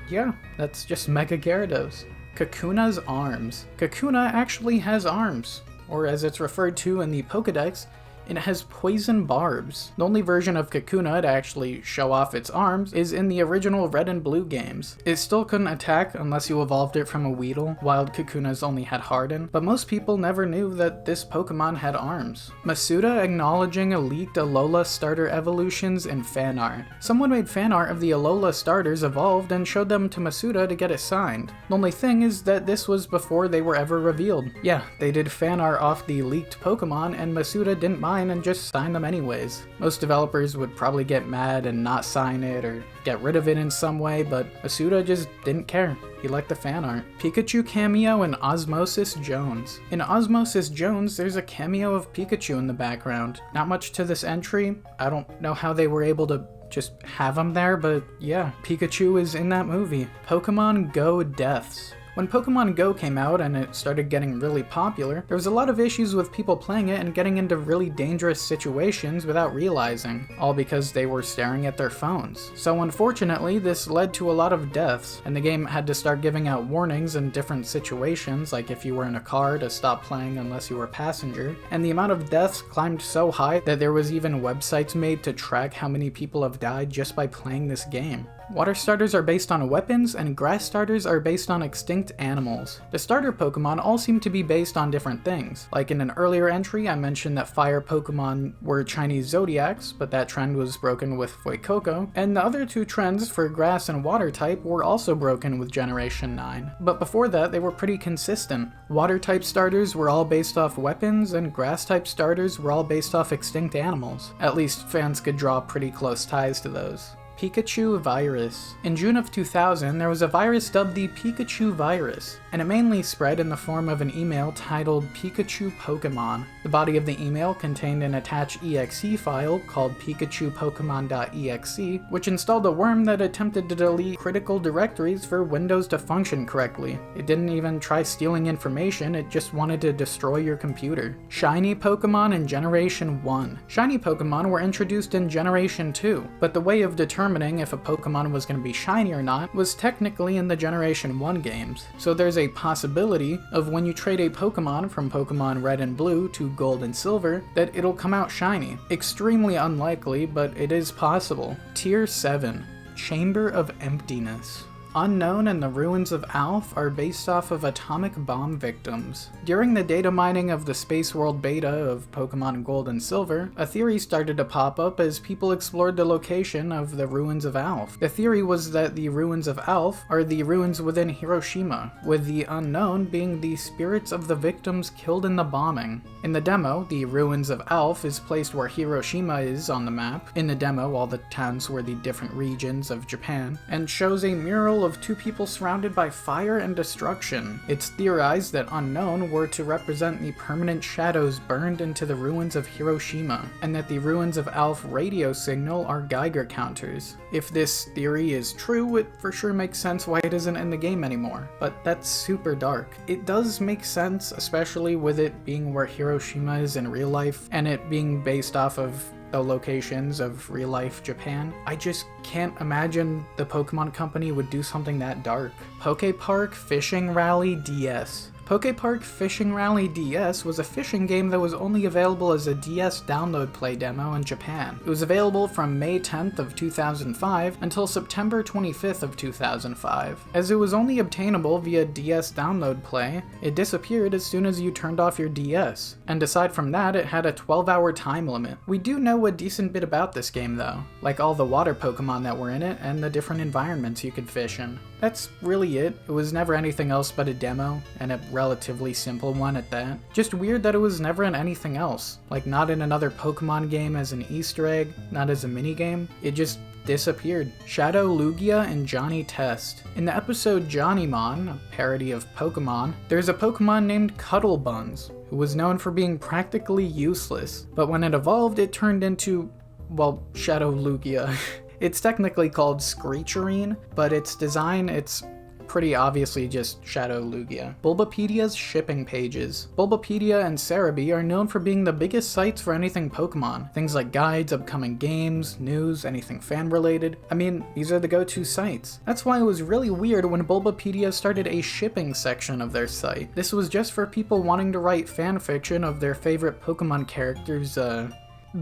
yeah, that's just Mega Gyarados. Kakuna's arms. Kakuna actually has arms, or as it's referred to in the Pokedex, it has poison barbs. The only version of Kakuna to actually show off its arms is in the original Red and Blue games. It still couldn't attack unless you evolved it from a Weedle, wild Kakunas only had Harden, but most people never knew that this Pokemon had arms. Masuda acknowledging leaked Alola starter evolutions in fan art. Someone made fan art of the Alola starters evolved and showed them to Masuda to get it signed. The only thing is that this was before they were ever revealed. Yeah, they did fan art off the leaked Pokemon and Masuda didn't mind and just sign them anyways. Most developers would probably get mad and not sign it or get rid of it in some way, but Masuda just didn't care. He liked the fan art. Pikachu cameo in Osmosis Jones. In Osmosis Jones, there's a cameo of Pikachu in the background. Not much to this entry. I don't know how they were able to just have him there, but yeah, Pikachu is in that movie. Pokemon Go deaths. When Pokemon Go came out and it started getting really popular, there was a lot of issues with people playing it and getting into really dangerous situations without realizing, all because they were staring at their phones. So unfortunately, this led to a lot of deaths, and the game had to start giving out warnings in different situations, like if you were in a car to stop playing unless you were a passenger, and the amount of deaths climbed so high that there was even websites made to track how many people have died just by playing this game. Water starters are based on weapons, and grass starters are based on extinct animals. The starter Pokemon all seem to be based on different things. Like in an earlier entry, I mentioned that fire Pokemon were Chinese zodiacs, but that trend was broken with Fuecoco, and the other two trends for grass and water type were also broken with Generation 9. But before that, they were pretty consistent. Water type starters were all based off weapons, and grass type starters were all based off extinct animals. At least fans could draw pretty close ties to those. Pikachu virus. In June of 2000, there was a virus dubbed the Pikachu virus, and it mainly spread in the form of an email titled Pikachu Pokemon. The body of the email contained an attached exe file called pikachupokemon.exe, which installed a worm that attempted to delete critical directories for Windows to function correctly. It didn't even try stealing information, it just wanted to destroy your computer. Shiny Pokemon in Generation 1. Shiny Pokemon were introduced in Generation 2, but the way of determining if a Pokemon was going to be shiny or not was technically in the Generation 1 games. So there's a possibility of when you trade a Pokemon from Pokemon Red and Blue to Gold and Silver that it'll come out shiny. Extremely unlikely, but it is possible. Tier 7. Chamber of Emptiness. Unknown and the Ruins of Alph are based off of atomic bomb victims. During the data mining of the Space World beta of Pokemon Gold and Silver, a theory started to pop up as people explored the location of the Ruins of Alph. The theory was that the Ruins of Alph are the ruins within Hiroshima, with the unknown being the spirits of the victims killed in the bombing. In the demo, the Ruins of Alph is placed where Hiroshima is on the map. In the demo, all the towns were the different regions of Japan, and shows a mural of two people surrounded by fire and destruction. It's theorized that Unknown were to represent the permanent shadows burned into the ruins of Hiroshima, and that the Ruins of Alph radio signal are Geiger counters. If this theory is true, it for sure makes sense why it isn't in the game anymore, but that's super dark. It does make sense, especially with it being where Hiroshima is in real life, and it being based off of the locations of real-life Japan. I just can't imagine the Pokemon Company would do something that dark. Poke Park Fishing Rally DS. Pokepark Fishing Rally DS was a fishing game that was only available as a DS download play demo in Japan. It was available from May 10th of 2005 until September 25th of 2005. As it was only obtainable via DS download play, it disappeared as soon as you turned off your DS. And aside from that, it had a 12-hour time limit. We do know a decent bit about this game though, like all the water Pokemon that were in it and the different environments you could fish in. That's really it. It was never anything else but a demo, and a relatively simple one at that. Just weird that it was never in anything else. Like not in another Pokemon game as an Easter egg, not as a minigame. It just disappeared. Shadow Lugia and Johnny Test. In the episode Johnny-Mon, a parody of Pokemon, there's a Pokemon named Cuddle Buns, who was known for being practically useless, but when it evolved it turned into, well, Shadow Lugia. It's technically called Screecherine, but its design, it's pretty obviously just Shadow Lugia. Bulbapedia's shipping pages. Bulbapedia and Cerebi are known for being the biggest sites for anything Pokemon. Things like guides, upcoming games, news, anything fan-related. I mean, these are the go-to sites. That's why it was really weird when Bulbapedia started a shipping section of their site. This was just for people wanting to write fanfiction of their favorite Pokemon characters,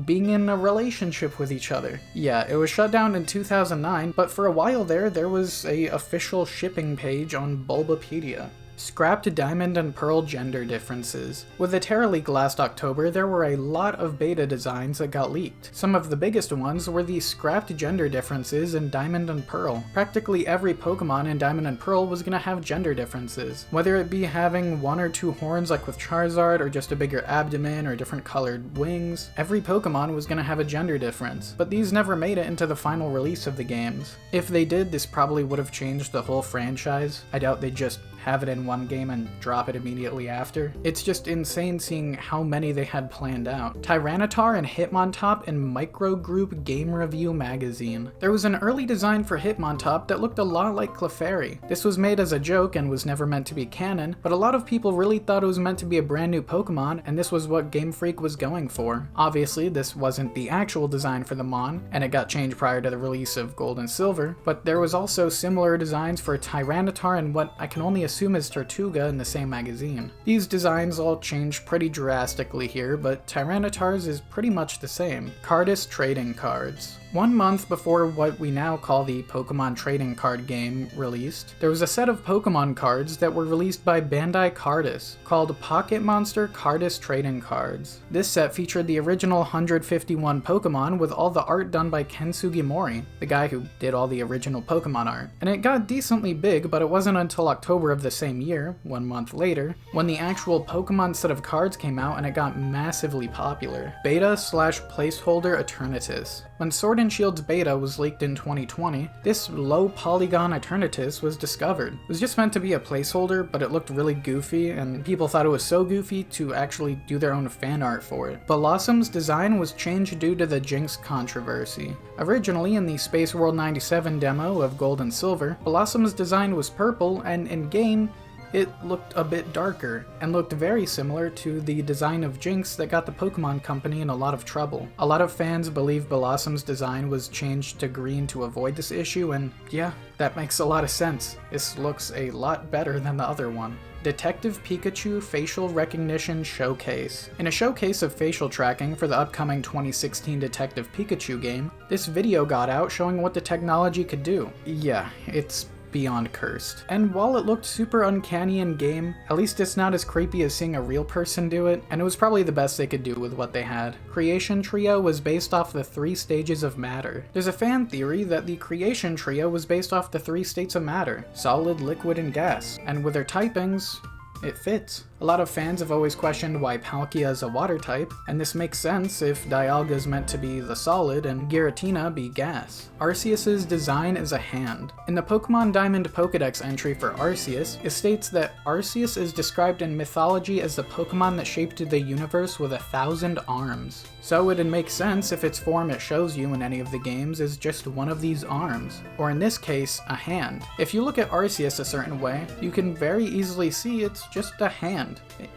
being in a relationship with each other. Yeah, it was shut down in 2009, but for a while there was a official shipping page on Bulbapedia. Scrapped Diamond and Pearl gender differences. With the Terra leak last October, there were a lot of beta designs that got leaked. Some of the biggest ones were the scrapped gender differences in Diamond and Pearl. Practically every Pokemon in Diamond and Pearl was gonna have gender differences. Whether it be having 1 or 2 horns like with Charizard, or just a bigger abdomen or different colored wings, every Pokemon was gonna have a gender difference. But these never made it into the final release of the games. If they did, this probably would have changed the whole franchise. I doubt they'd just have it in one game and drop it immediately after. It's just insane seeing how many they had planned out. Tyranitar and Hitmontop in Microgroup Game Review magazine. There was an early design for Hitmontop that looked a lot like Clefairy. This was made as a joke and was never meant to be canon, but a lot of people really thought it was meant to be a brand new Pokemon, and this was what Game Freak was going for. Obviously, this wasn't the actual design for the Mon, and it got changed prior to the release of Gold and Silver, but there was also similar designs for Tyranitar and what I can only assume is Tortuga in the same magazine. These designs all changed pretty drastically here, but Tyranitar's is pretty much the same. Cardist trading cards. 1 month before what we now call the Pokemon trading card game released, there was a set of Pokemon cards that were released by Bandai Cardist, called Pocket Monster Cardist Trading Cards. This set featured the original 151 Pokemon with all the art done by Ken Sugimori, the guy who did all the original Pokemon art. And it got decently big, but it wasn't until October of the same year, 1 month later, when the actual Pokemon set of cards came out and it got massively popular. Beta/placeholder Eternatus. When Sword and Shield's beta was leaked in 2020, this low polygon Eternatus was discovered. It was just meant to be a placeholder, but it looked really goofy, and people thought it was so goofy to actually do their own fan art for it. Blossom's design was changed due to the Jinx controversy. Originally, in the Space World 97 demo of Gold and Silver, Blossom's design was purple, and in-game, it looked a bit darker, and looked very similar to the design of Jinx that got the Pokemon Company in a lot of trouble. A lot of fans believe Blossom's design was changed to green to avoid this issue, and yeah, that makes a lot of sense. This looks a lot better than the other one. Detective Pikachu Facial Recognition Showcase. In a showcase of facial tracking for the upcoming 2016 Detective Pikachu game, this video got out showing what the technology could do. Yeah, it's beyond cursed. And while it looked super uncanny in game, at least it's not as creepy as seeing a real person do it, and it was probably the best they could do with what they had. Creation Trio was based off the 3 stages of matter. There's a fan theory that the Creation Trio was based off the 3 states of matter: solid, liquid, and gas. And with their typings, it fits. A lot of fans have always questioned why Palkia is a water type, and this makes sense if Dialga is meant to be the solid and Giratina be gas. Arceus's design is a hand. In the Pokemon Diamond Pokédex entry for Arceus, it states that Arceus is described in mythology as the Pokemon that shaped the universe with 1,000 arms. So it'd make sense if its form it shows you in any of the games is just one of these arms, or in this case, a hand. If you look at Arceus a certain way, you can very easily see it's just a hand.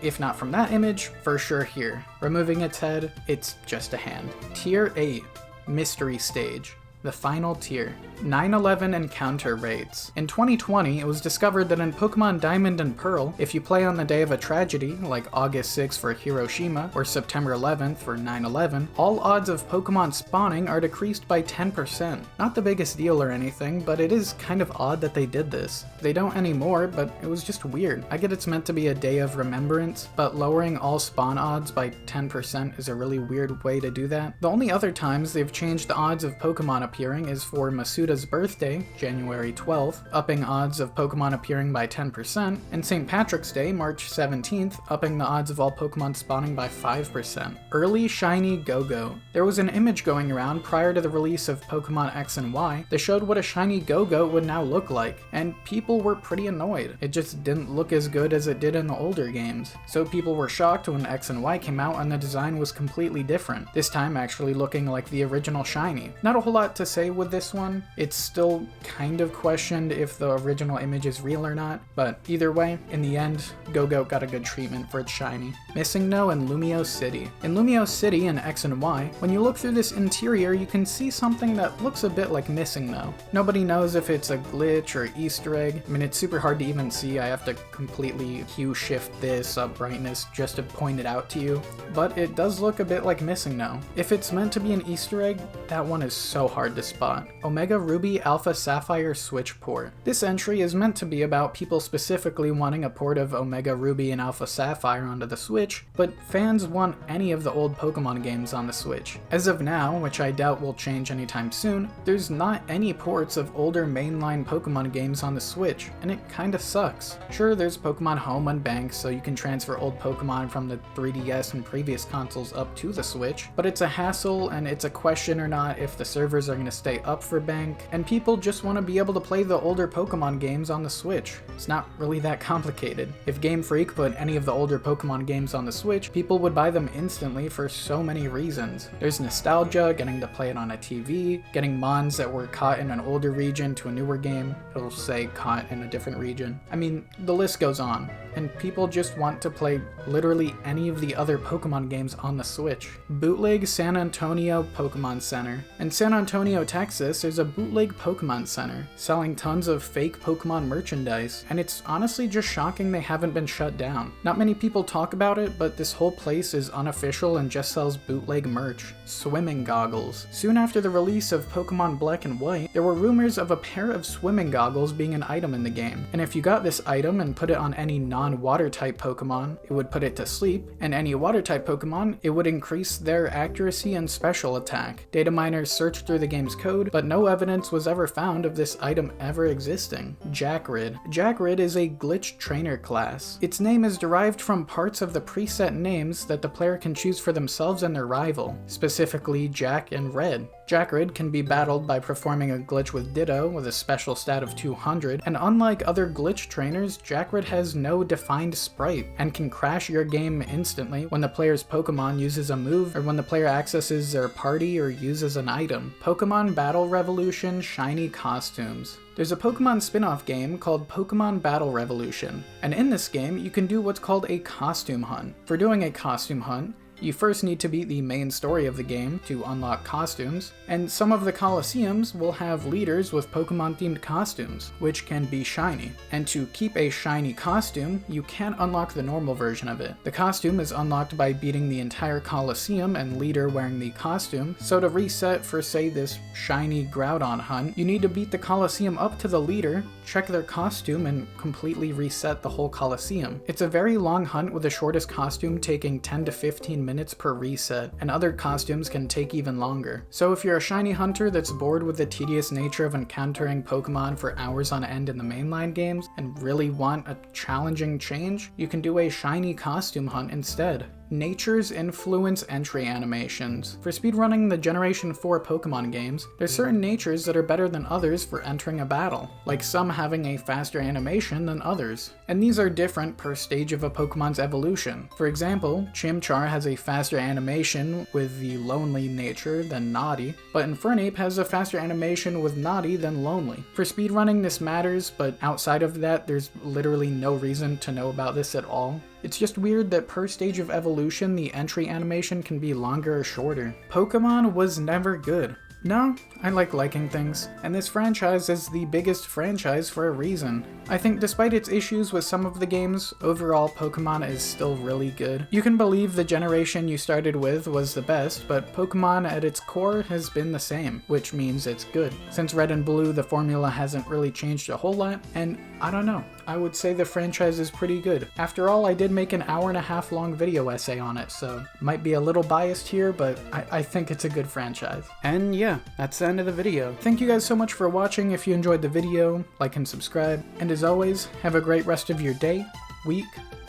If not from that image, for sure here. Removing its head, it's just a hand. Tier 8, Mystery Stage. The final tier. 9/11 encounter rates. In 2020, it was discovered that in Pokemon Diamond and Pearl, if you play on the day of a tragedy, like August 6th for Hiroshima, or September 11th for 9/11, all odds of Pokemon spawning are decreased by 10%. Not the biggest deal or anything, but it is kind of odd that they did this. They don't anymore, but it was just weird. I get it's meant to be a day of remembrance, but lowering all spawn odds by 10% is a really weird way to do that. The only other times they've changed the odds of Pokemon appearing is for Masuda's birthday, January 12th, upping odds of Pokemon appearing by 10%, and St. Patrick's Day, March 17th, upping the odds of all Pokemon spawning by 5%. Early Shiny Go-Go. There was an image going around prior to the release of Pokemon X and Y that showed what a shiny Go-Go would now look like, and people were pretty annoyed. It just didn't look as good as it did in the older games. So people were shocked when X and Y came out and the design was completely different, this time actually looking like the original shiny. Not a whole lot to say with this one. It's still kind of questioned if the original image is real or not, but either way, in the end, Go-Go got a good treatment for its shiny. Missing No and Lumio City. In Lumio City in X and Y, when you look through this interior, you can see something that looks a bit like Missing No. Nobody knows if it's a glitch or Easter egg. I mean, it's super hard to even see. I have to completely hue shift this up brightness just to point it out to you, but it does look a bit like Missing No. If it's meant to be an Easter egg, that one is so hard to spot. Omega Ruby Alpha Sapphire Switch port. This entry is meant to be about people specifically wanting a port of Omega Ruby and Alpha Sapphire onto the Switch, but fans want any of the old Pokemon games on the Switch. As of now, which I doubt will change anytime soon, there's not any ports of older mainline Pokemon games on the Switch, and it kinda sucks. Sure, there's Pokemon Home and Bank, so you can transfer old Pokemon from the 3DS and previous consoles up to the Switch, but it's a hassle and it's a question or not if the servers are going to stay up for Bank, and people just want to be able to play the older Pokemon games on the Switch. It's not really that complicated. If Game Freak put any of the older Pokemon games on the Switch, people would buy them instantly for so many reasons. There's nostalgia, getting to play it on a TV, getting mons that were caught in an older region to a newer game. It'll say caught in a different region. I mean, the list goes on. And people just want to play literally any of the other Pokemon games on the Switch. Bootleg San Antonio Pokemon Center. In San Antonio, Texas, there's a bootleg Pokemon Center, selling tons of fake Pokemon merchandise, and it's honestly just shocking they haven't been shut down. Not many people talk about it, but this whole place is unofficial and just sells bootleg merch. Swimming goggles. Soon after the release of Pokemon Black and White, there were rumors of a pair of swimming goggles being an item in the game, and if you got this item and put it on any non-water type Pokemon, it would put it to sleep, and any water type Pokemon, it would increase their accuracy and special attack. Data miners searched through the game's code, but no evidence was ever found of this item ever existing. Jackrid. Jackrid is a glitch trainer class. Its name is derived from parts of the preset names that the player can choose for themselves and their rival, specifically Jack and Red. Jackrid can be battled by performing a glitch with Ditto with a special stat of 200, and unlike other glitch trainers, Jackrid has no defined sprite and can crash your game instantly when the player's Pokemon uses a move or when the player accesses their party or uses an item. Pokemon Battle Revolution Shiny Costumes. There's a Pokemon spin-off game called Pokemon Battle Revolution, and in this game you can do what's called a costume hunt. For doing a costume hunt, you first need to beat the main story of the game to unlock costumes, and some of the Colosseums will have leaders with Pokemon-themed costumes, which can be shiny. And to keep a shiny costume, you can't unlock the normal version of it. The costume is unlocked by beating the entire Colosseum and leader wearing the costume, so to reset for say this shiny Groudon hunt, you need to beat the Colosseum up to the leader, check their costume, and completely reset the whole Colosseum. It's a very long hunt with the shortest costume taking 10 to 15 minutes per reset, and other costumes can take even longer. So if you're a shiny hunter that's bored with the tedious nature of encountering Pokemon for hours on end in the mainline games and really want a challenging change, you can do a shiny costume hunt instead. Nature's Influence entry animations. For speedrunning the Generation 4 Pokemon games, there's certain natures that are better than others for entering a battle, like some having a faster animation than others. And these are different per stage of a Pokemon's evolution. For example, Chimchar has a faster animation with the Lonely nature than Naughty, but Infernape has a faster animation with Naughty than Lonely. For speedrunning this matters, but outside of that there's literally no reason to know about this at all. It's just weird that per stage of evolution, the entry animation can be longer or shorter. Pokemon was never good. No, I like liking things, and this franchise is the biggest franchise for a reason. I think despite its issues with some of the games, overall Pokémon is still really good. You can believe the generation you started with was the best, but Pokémon at its core has been the same, which means it's good. Since Red and Blue, the formula hasn't really changed a whole lot, and I don't know, I would say the franchise is pretty good. After all, I did make an hour-and-a-half long video essay on it, so might be a little biased here, but I think it's a good franchise. And yeah, that's the end of the video. Thank you guys so much for watching. If you enjoyed the video, like and subscribe. And as always, have a great rest of your day, week,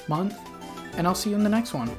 month, and I'll see you in the next one.